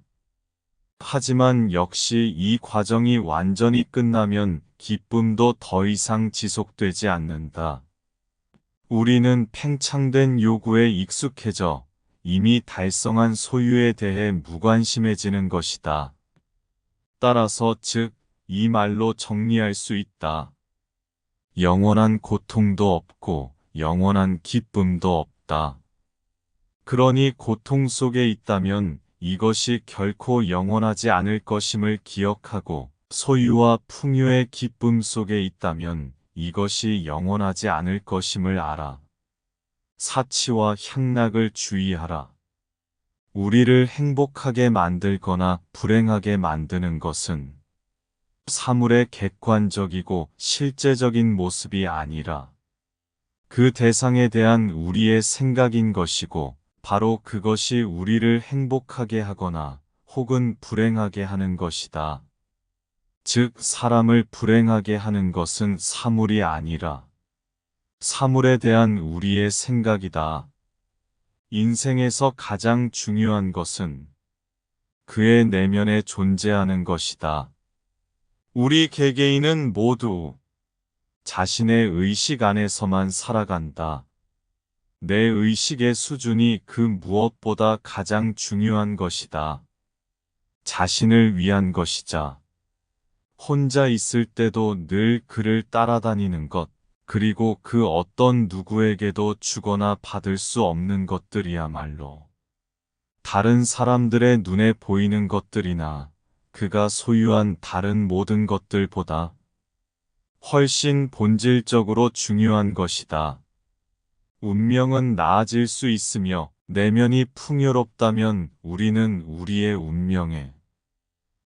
하지만 역시 이 과정이 완전히 끝나면 기쁨도 더 이상 지속되지 않는다. 우리는 팽창된 요구에 익숙해져 이미 달성한 소유에 대해 무관심해지는 것이다. 따라서 즉, 이 말로 정리할 수 있다. 영원한 고통도 없고 영원한 기쁨도 없다. 그러니 고통 속에 있다면 이것이 결코 영원하지 않을 것임을 기억하고, 소유와 풍요의 기쁨 속에 있다면 이것이 영원하지 않을 것임을 알아. 사치와 향락을 주의하라. 우리를 행복하게 만들거나 불행하게 만드는 것은 사물의 객관적이고 실제적인 모습이 아니라 그 대상에 대한 우리의 생각인 것이고, 바로 그것이 우리를 행복하게 하거나 혹은 불행하게 하는 것이다. 즉, 사람을 불행하게 하는 것은 사물이 아니라 사물에 대한 우리의 생각이다. 인생에서 가장 중요한 것은 그의 내면에 존재하는 것이다. 우리 개개인은 모두 자신의 의식 안에서만 살아간다. 내 의식의 수준이 그 무엇보다 가장 중요한 것이다. 자신을 위한 것이자, 혼자 있을 때도 늘 그를 따라다니는 것, 그리고 그 어떤 누구에게도 주거나 받을 수 없는 것들이야말로 다른 사람들의 눈에 보이는 것들이나 그가 소유한 다른 모든 것들보다 훨씬 본질적으로 중요한 것이다. 운명은 나아질 수 있으며 내면이 풍요롭다면 우리는 우리의 운명에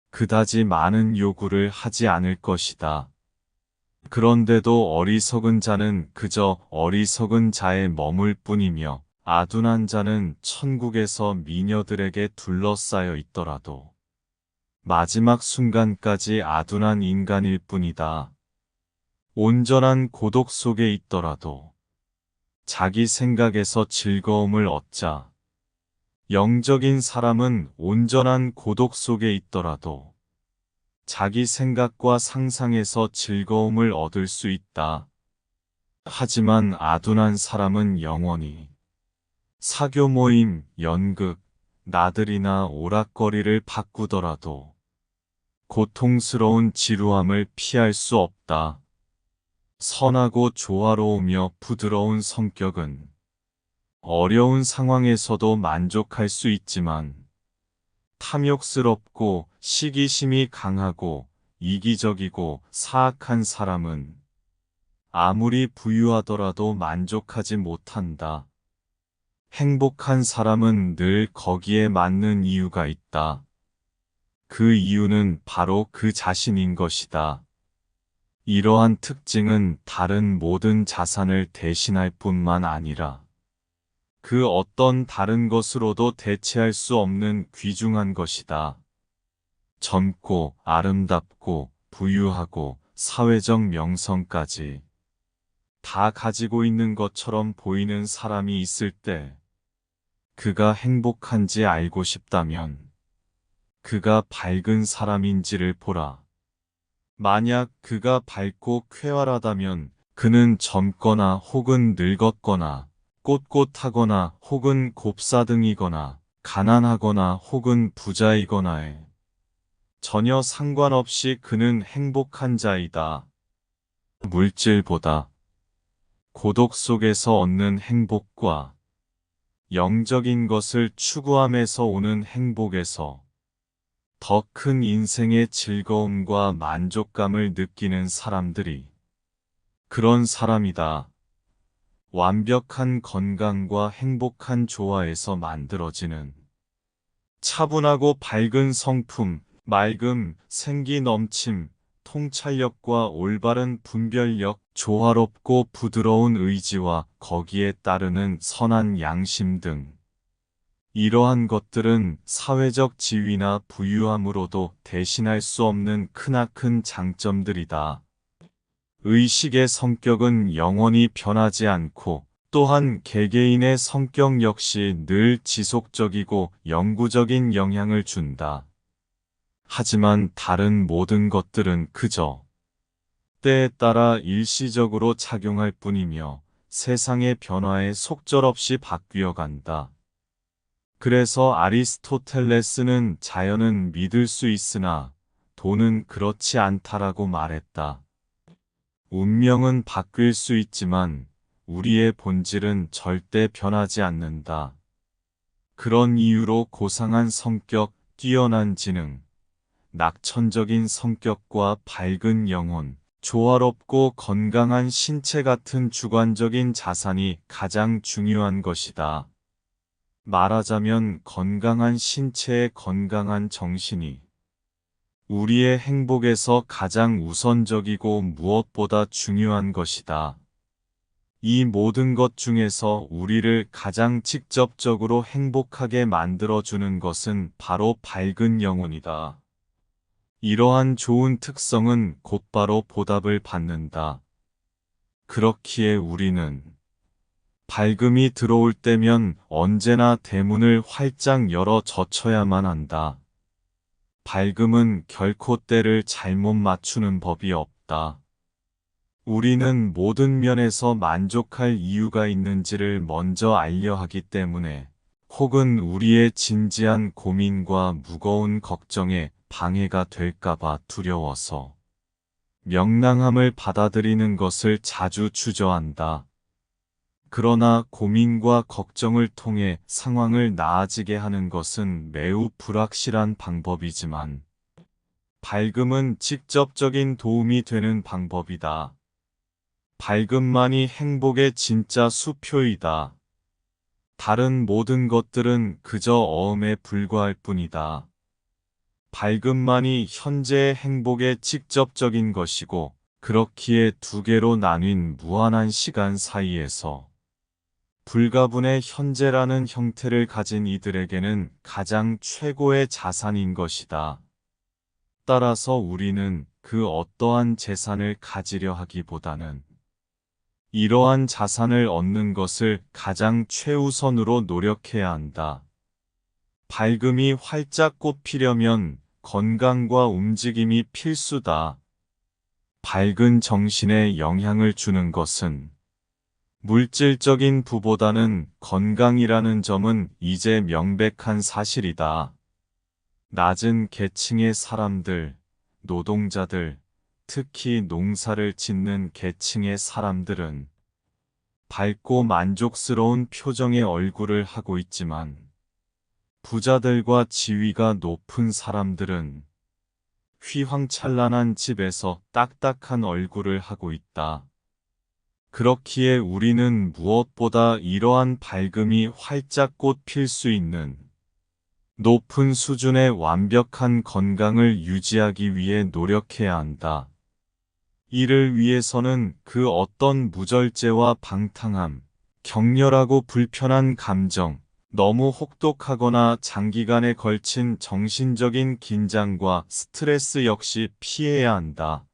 그다지 많은 요구를 하지 않을 것이다. 그런데도 어리석은 자는 그저 어리석은 자에 머물 뿐이며, 아둔한 자는 천국에서 미녀들에게 둘러싸여 있더라도 마지막 순간까지 아둔한 인간일 뿐이다. 온전한 고독 속에 있더라도 자기 생각에서 즐거움을 얻자. 영적인 사람은 온전한 고독 속에 있더라도 자기 생각과 상상에서 즐거움을 얻을 수 있다. 하지만 아둔한 사람은 영원히 사교 모임, 연극, 나들이나 오락거리를 바꾸더라도 고통스러운 지루함을 피할 수 없다. 선하고 조화로우며 부드러운 성격은 어려운 상황에서도 만족할 수 있지만, 탐욕스럽고 시기심이 강하고 이기적이고 사악한 사람은 아무리 부유하더라도 만족하지 못한다. 행복한 사람은 늘 거기에 맞는 이유가 있다. 그 이유는 바로 그 자신인 것이다. 이러한 특징은 다른 모든 자산을 대신할 뿐만 아니라 그 어떤 다른 것으로도 대체할 수 없는 귀중한 것이다. 젊고 아름답고 부유하고 사회적 명성까지 다 가지고 있는 것처럼 보이는 사람이 있을 때 그가 행복한지 알고 싶다면 그가 밝은 사람인지를 보라. 만약 그가 밝고 쾌활하다면 그는 젊거나 혹은 늙었거나 꼿꼿하거나 혹은 곱사등이거나 가난하거나 혹은 부자이거나에 전혀 상관없이 그는 행복한 자이다. 물질보다 고독 속에서 얻는 행복과 영적인 것을 추구함에서 오는 행복에서 더 큰 인생의 즐거움과 만족감을 느끼는 사람들이 그런 사람이다. 완벽한 건강과 행복한 조화에서 만들어지는 차분하고 밝은 성품, 맑음, 생기 넘침, 통찰력과 올바른 분별력, 조화롭고 부드러운 의지와 거기에 따르는 선한 양심 등, 이러한 것들은 사회적 지위나 부유함으로도 대신할 수 없는 크나큰 장점들이다. 의식의 성격은 영원히 변하지 않고, 또한 개개인의 성격 역시 늘 지속적이고 영구적인 영향을 준다. 하지만 다른 모든 것들은 그저 때에 따라 일시적으로 작용할 뿐이며 세상의 변화에 속절없이 바뀌어 간다. 그래서 아리스토텔레스는 자연은 믿을 수 있으나 돈은 그렇지 않다라고 말했다. 운명은 바뀔 수 있지만 우리의 본질은 절대 변하지 않는다. 그런 이유로 고상한 성격, 뛰어난 지능, 낙천적인 성격과 밝은 영혼, 조화롭고 건강한 신체 같은 주관적인 자산이 가장 중요한 것이다. 말하자면 건강한 신체에 건강한 정신이 우리의 행복에서 가장 우선적이고 무엇보다 중요한 것이다. 이 모든 것 중에서 우리를 가장 직접적으로 행복하게 만들어주는 것은 바로 밝은 영혼이다. 이러한 좋은 특성은 곧바로 보답을 받는다. 그렇기에 우리는 밝음이 들어올 때면 언제나 대문을 활짝 열어 젖혀야만 한다. 밝음은 결코 때를 잘못 맞추는 법이 없다. 우리는 모든 면에서 만족할 이유가 있는지를 먼저 알려 하기 때문에 혹은 우리의 진지한 고민과 무거운 걱정에 방해가 될까봐 두려워서 명랑함을 받아들이는 것을 자주 주저한다. 그러나 고민과 걱정을 통해 상황을 나아지게 하는 것은 매우 불확실한 방법이지만 밝음은 직접적인 도움이 되는 방법이다. 밝음만이 행복의 진짜 수표이다. 다른 모든 것들은 그저 어음에 불과할 뿐이다. 밝음만이 현재의 행복의 직접적인 것이고 그렇기에 두 개로 나뉜 무한한 시간 사이에서 불가분의 현재라는 형태를 가진 이들에게는 가장 최고의 자산인 것이다. 따라서 우리는 그 어떠한 재산을 가지려 하기보다는 이러한 자산을 얻는 것을 가장 최우선으로 노력해야 한다. 밝음이 활짝 꽃피려면 건강과 움직임이 필수다. 밝은 정신에 영향을 주는 것은 물질적인 부보다는 건강이라는 점은 이제 명백한 사실이다. 낮은 계층의 사람들, 노동자들, 특히 농사를 짓는 계층의 사람들은 밝고 만족스러운 표정의 얼굴을 하고 있지만 부자들과 지위가 높은 사람들은 휘황찬란한 집에서 딱딱한 얼굴을 하고 있다. 그렇기에 우리는 무엇보다 이러한 밝음이 활짝 꽃필 수 있는 높은 수준의 완벽한 건강을 유지하기 위해 노력해야 한다. 이를 위해서는 그 어떤 무절제와 방탕함, 격렬하고 불편한 감정, 너무 혹독하거나 장기간에 걸친 정신적인 긴장과 스트레스 역시 피해야 한다.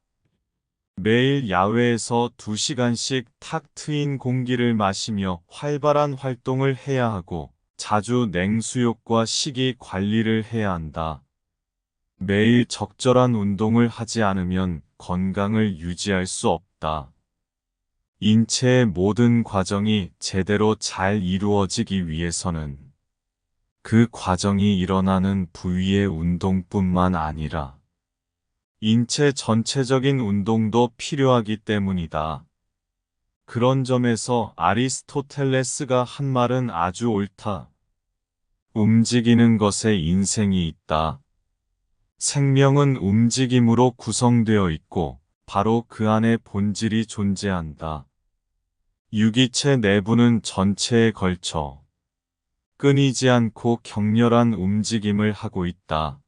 매일 야외에서 2시간씩 탁 트인 공기를 마시며 활발한 활동을 해야 하고 자주 냉수욕과 식이 관리를 해야 한다. 매일 적절한 운동을 하지 않으면 건강을 유지할 수 없다. 인체의 모든 과정이 제대로 잘 이루어지기 위해서는 그 과정이 일어나는 부위의 운동뿐만 아니라 인체 전체적인 운동도 필요하기 때문이다. 그런 점에서 아리스토텔레스가 한 말은 아주 옳다. 움직이는 것에 인생이 있다. 생명은 움직임으로 구성되어 있고 바로 그 안에 본질이 존재한다. 유기체 내부는 전체에 걸쳐 끊이지 않고 격렬한 움직임을 하고 있다.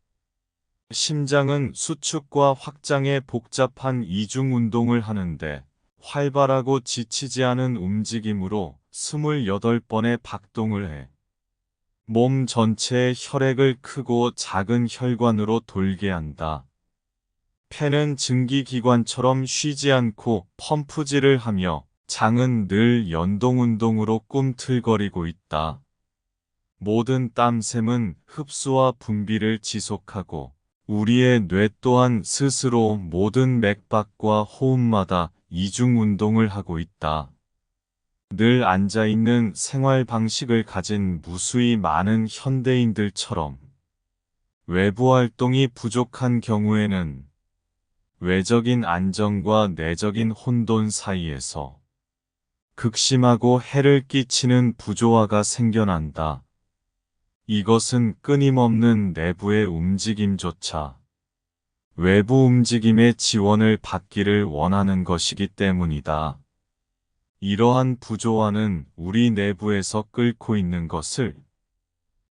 심장은 수축과 확장의 복잡한 이중 운동을 하는데 활발하고 지치지 않은 움직임으로 28번의 박동을 해. 몸 전체의 혈액을 크고 작은 혈관으로 돌게 한다. 폐는 증기기관처럼 쉬지 않고 펌프질을 하며 장은 늘 연동운동으로 꿈틀거리고 있다. 모든 땀샘은 흡수와 분비를 지속하고 우리의 뇌 또한 스스로 모든 맥박과 호흡마다 이중운동을 하고 있다. 늘 앉아있는 생활 방식을 가진 무수히 많은 현대인들처럼 외부 활동이 부족한 경우에는 외적인 안정과 내적인 혼돈 사이에서 극심하고 해를 끼치는 부조화가 생겨난다. 이것은 끊임없는 내부의 움직임조차 외부 움직임의 지원을 받기를 원하는 것이기 때문이다. 이러한 부조화는 우리 내부에서 끓고 있는 것을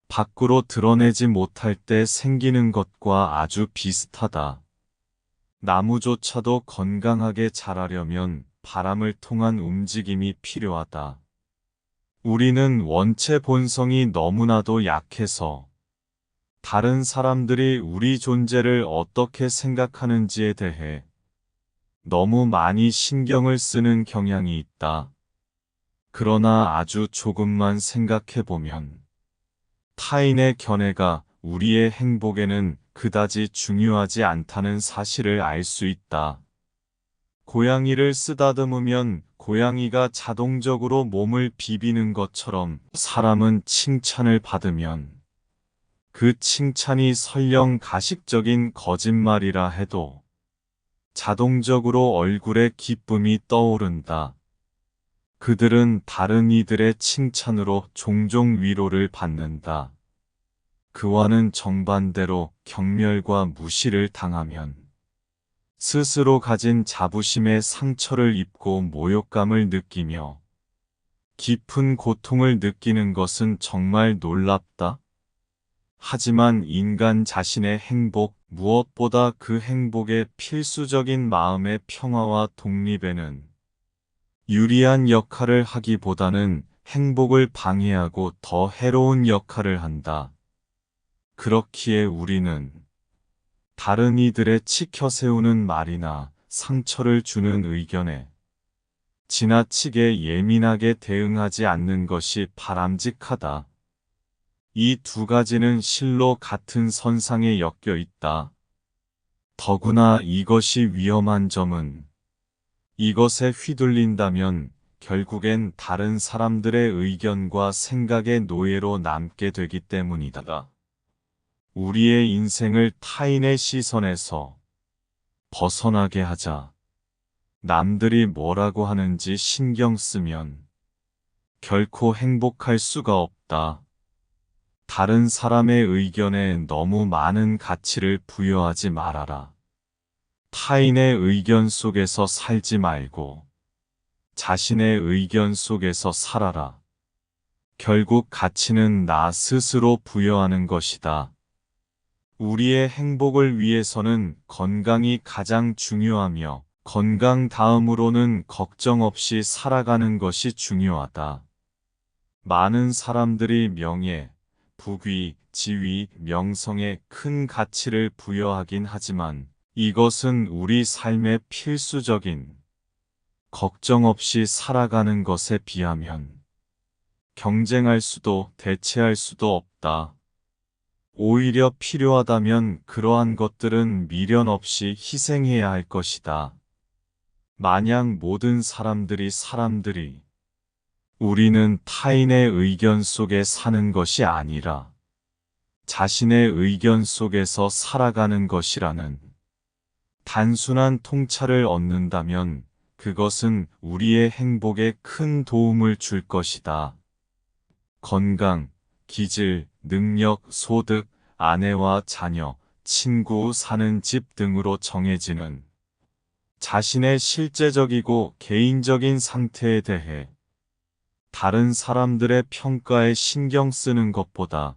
밖으로 드러내지 못할 때 생기는 것과 아주 비슷하다. 나무조차도 건강하게 자라려면 바람을 통한 움직임이 필요하다. 우리는 원체 본성이 너무나도 약해서 다른 사람들이 우리 존재를 어떻게 생각하는지에 대해 너무 많이 신경을 쓰는 경향이 있다. 그러나 아주 조금만 생각해보면 타인의 견해가 우리의 행복에는 그다지 중요하지 않다는 사실을 알 수 있다. 고양이를 쓰다듬으면 고양이가 자동적으로 몸을 비비는 것처럼 사람은 칭찬을 받으면 그 칭찬이 설령 가식적인 거짓말이라 해도 자동적으로 얼굴에 기쁨이 떠오른다. 그들은 다른 이들의 칭찬으로 종종 위로를 받는다. 그와는 정반대로 경멸과 무시를 당하면 스스로 가진 자부심에 상처를 입고 모욕감을 느끼며 깊은 고통을 느끼는 것은 정말 놀랍다. 하지만 인간 자신의 행복, 무엇보다 그 행복의 필수적인 마음의 평화와 독립에는 유리한 역할을 하기보다는 행복을 방해하고 더 해로운 역할을 한다. 그렇기에 우리는 다른 이들의 치켜세우는 말이나 상처를 주는 의견에 지나치게 예민하게 대응하지 않는 것이 바람직하다. 이 두 가지는 실로 같은 선상에 엮여 있다. 더구나 이것이 위험한 점은 이것에 휘둘린다면 결국엔 다른 사람들의 의견과 생각의 노예로 남게 되기 때문이다. 우리의 인생을 타인의 시선에서 벗어나게 하자. 남들이 뭐라고 하는지 신경 쓰면 결코 행복할 수가 없다. 다른 사람의 의견에 너무 많은 가치를 부여하지 말아라. 타인의 의견 속에서 살지 말고 자신의 의견 속에서 살아라. 결국 가치는 나 스스로 부여하는 것이다. 우리의 행복을 위해서는 건강이 가장 중요하며 건강 다음으로는 걱정 없이 살아가는 것이 중요하다. 많은 사람들이 명예, 부귀, 지위, 명성에 큰 가치를 부여하긴 하지만 이것은 우리 삶의 필수적인 걱정 없이 살아가는 것에 비하면 경쟁할 수도 대체할 수도 없다. 오히려 필요하다면 그러한 것들은 미련 없이 희생해야 할 것이다. 만약 모든 사람들이 우리는 타인의 의견 속에 사는 것이 아니라 자신의 의견 속에서 살아가는 것이라는 단순한 통찰을 얻는다면 그것은 우리의 행복에 큰 도움을 줄 것이다. 건강, 기질, 능력, 소득, 아내와 자녀, 친구, 사는 집 등으로 정해지는 자신의 실제적이고 개인적인 상태에 대해 다른 사람들의 평가에 신경 쓰는 것보다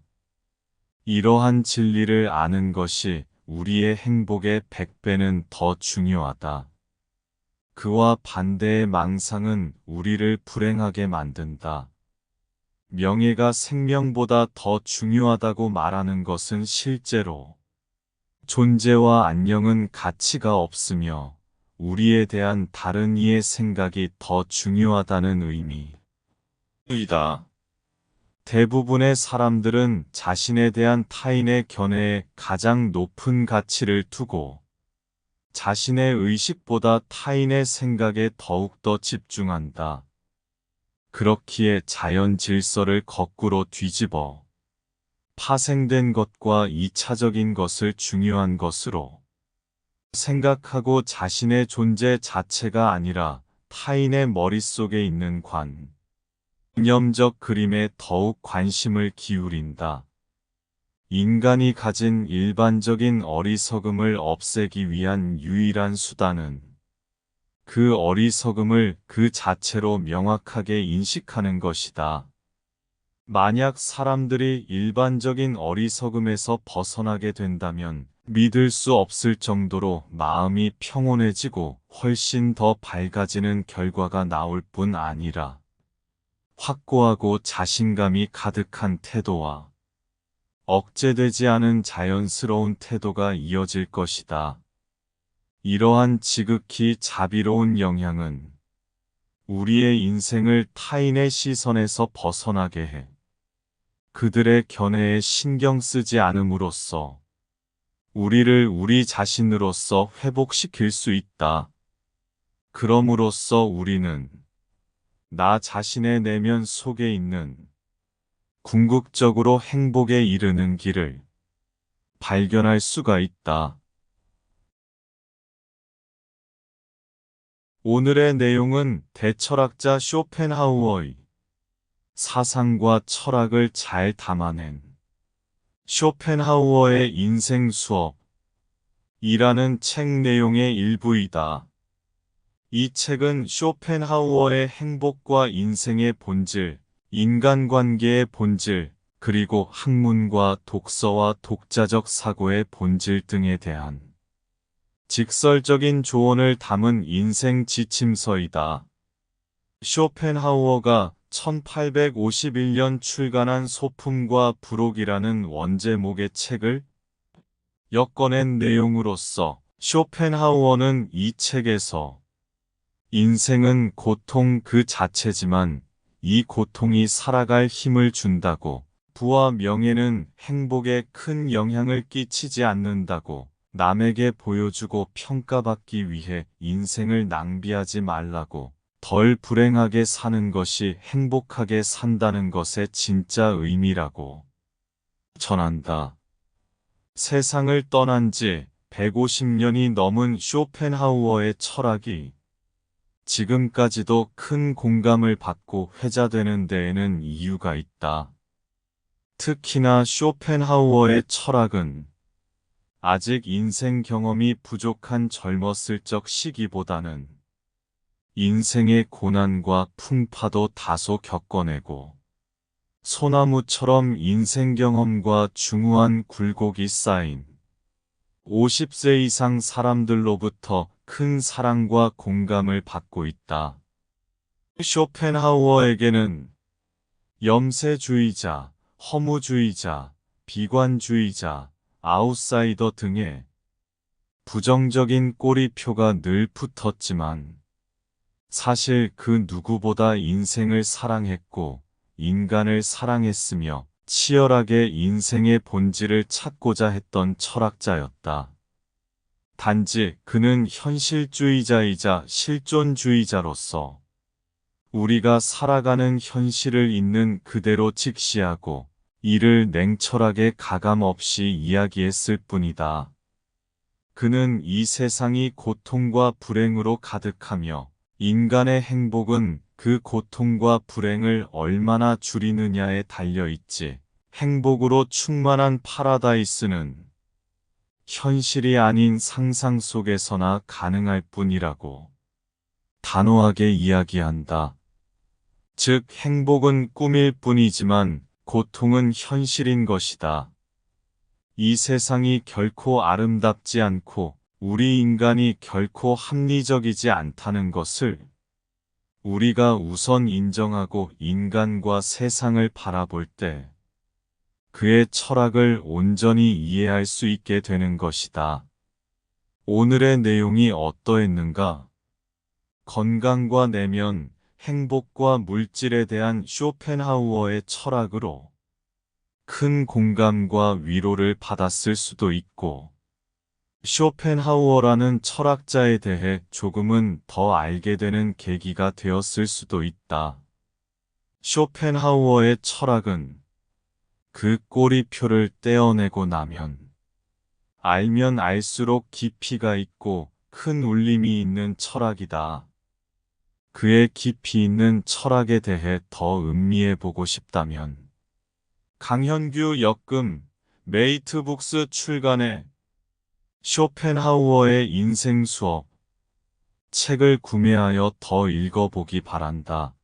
이러한 진리를 아는 것이 우리의 행복의 100배는 더 중요하다. 그와 반대의 망상은 우리를 불행하게 만든다. 명예가 생명보다 더 중요하다고 말하는 것은 실제로 존재와 안녕은 가치가 없으며 우리에 대한 다른 이의 생각이 더 중요하다는 의미이다. 대부분의 사람들은 자신에 대한 타인의 견해에 가장 높은 가치를 두고 자신의 의식보다 타인의 생각에 더욱더 집중한다. 그렇기에 자연 질서를 거꾸로 뒤집어 파생된 것과 이차적인 것을 중요한 것으로 생각하고 자신의 존재 자체가 아니라 타인의 머릿속에 있는 관념적 그림에 더욱 관심을 기울인다. 인간이 가진 일반적인 어리석음을 없애기 위한 유일한 수단은 그 어리석음을 그 자체로 명확하게 인식하는 것이다. 만약 사람들이 일반적인 어리석음에서 벗어나게 된다면 믿을 수 없을 정도로 마음이 평온해지고 훨씬 더 밝아지는 결과가 나올 뿐 아니라 확고하고 자신감이 가득한 태도와 억제되지 않은 자연스러운 태도가 이어질 것이다. 이러한 지극히 자비로운 영향은 우리의 인생을 타인의 시선에서 벗어나게 해 그들의 견해에 신경 쓰지 않음으로써 우리를 우리 자신으로서 회복시킬 수 있다. 그럼으로써 우리는 나 자신의 내면 속에 있는 궁극적으로 행복에 이르는 길을 발견할 수가 있다. 오늘의 내용은 대철학자 쇼펜하우어의 사상과 철학을 잘 담아낸 쇼펜하우어의 인생 수업이라는 책 내용의 일부이다. 이 책은 쇼펜하우어의 행복과 인생의 본질, 인간관계의 본질, 그리고 학문과 독서와 독자적 사고의 본질 등에 대한 직설적인 조언을 담은 인생 지침서이다. 쇼펜하우어가 1851년 출간한 소품과 부록이라는 원제목의 책을 엮어낸 내용으로서 쇼펜하우어는 이 책에서 인생은 고통 그 자체지만 이 고통이 살아갈 힘을 준다고, 부와 명예는 행복에 큰 영향을 끼치지 않는다고, 남에게 보여주고 평가받기 위해 인생을 낭비하지 말라고, 덜 불행하게 사는 것이 행복하게 산다는 것의 진짜 의미라고 전한다. 세상을 떠난 지 150년이 넘은 쇼펜하우어의 철학이 지금까지도 큰 공감을 받고 회자되는 데에는 이유가 있다. 특히나 쇼펜하우어의 철학은 아직 인생 경험이 부족한 젊었을 적 시기보다는 인생의 고난과 풍파도 다소 겪어내고 소나무처럼 인생 경험과 중후한 굴곡이 쌓인 50세 이상 사람들로부터 큰 사랑과 공감을 받고 있다. 쇼펜하우어에게는 염세주의자, 허무주의자, 비관주의자, 아웃사이더 등의 부정적인 꼬리표가 늘 붙었지만 사실 그 누구보다 인생을 사랑했고 인간을 사랑했으며 치열하게 인생의 본질을 찾고자 했던 철학자였다. 단지 그는 현실주의자이자 실존주의자로서 우리가 살아가는 현실을 있는 그대로 직시하고 이를 냉철하게 가감 없이 이야기했을 뿐이다. 그는 이 세상이 고통과 불행으로 가득하며 인간의 행복은 그 고통과 불행을 얼마나 줄이느냐에 달려있지. 행복으로 충만한 파라다이스는 현실이 아닌 상상 속에서나 가능할 뿐이라고 단호하게 이야기한다. 즉, 행복은 꿈일 뿐이지만 고통은 현실인 것이다. 이 세상이 결코 아름답지 않고 우리 인간이 결코 합리적이지 않다는 것을 우리가 우선 인정하고 인간과 세상을 바라볼 때 그의 철학을 온전히 이해할 수 있게 되는 것이다. 오늘의 내용이 어떠했는가? 건강과 내면, 행복과 물질에 대한 쇼펜하우어의 철학으로 큰 공감과 위로를 받았을 수도 있고, 쇼펜하우어라는 철학자에 대해 조금은 더 알게 되는 계기가 되었을 수도 있다. 쇼펜하우어의 철학은 그 꼬리표를 떼어내고 나면 알면 알수록 깊이가 있고 큰 울림이 있는 철학이다. 그의 깊이 있는 철학에 대해 더 음미해 보고 싶다면 강현규 역금 메이트북스 출간의 쇼펜하우어의 인생 수업 책을 구매하여 더 읽어보기 바란다.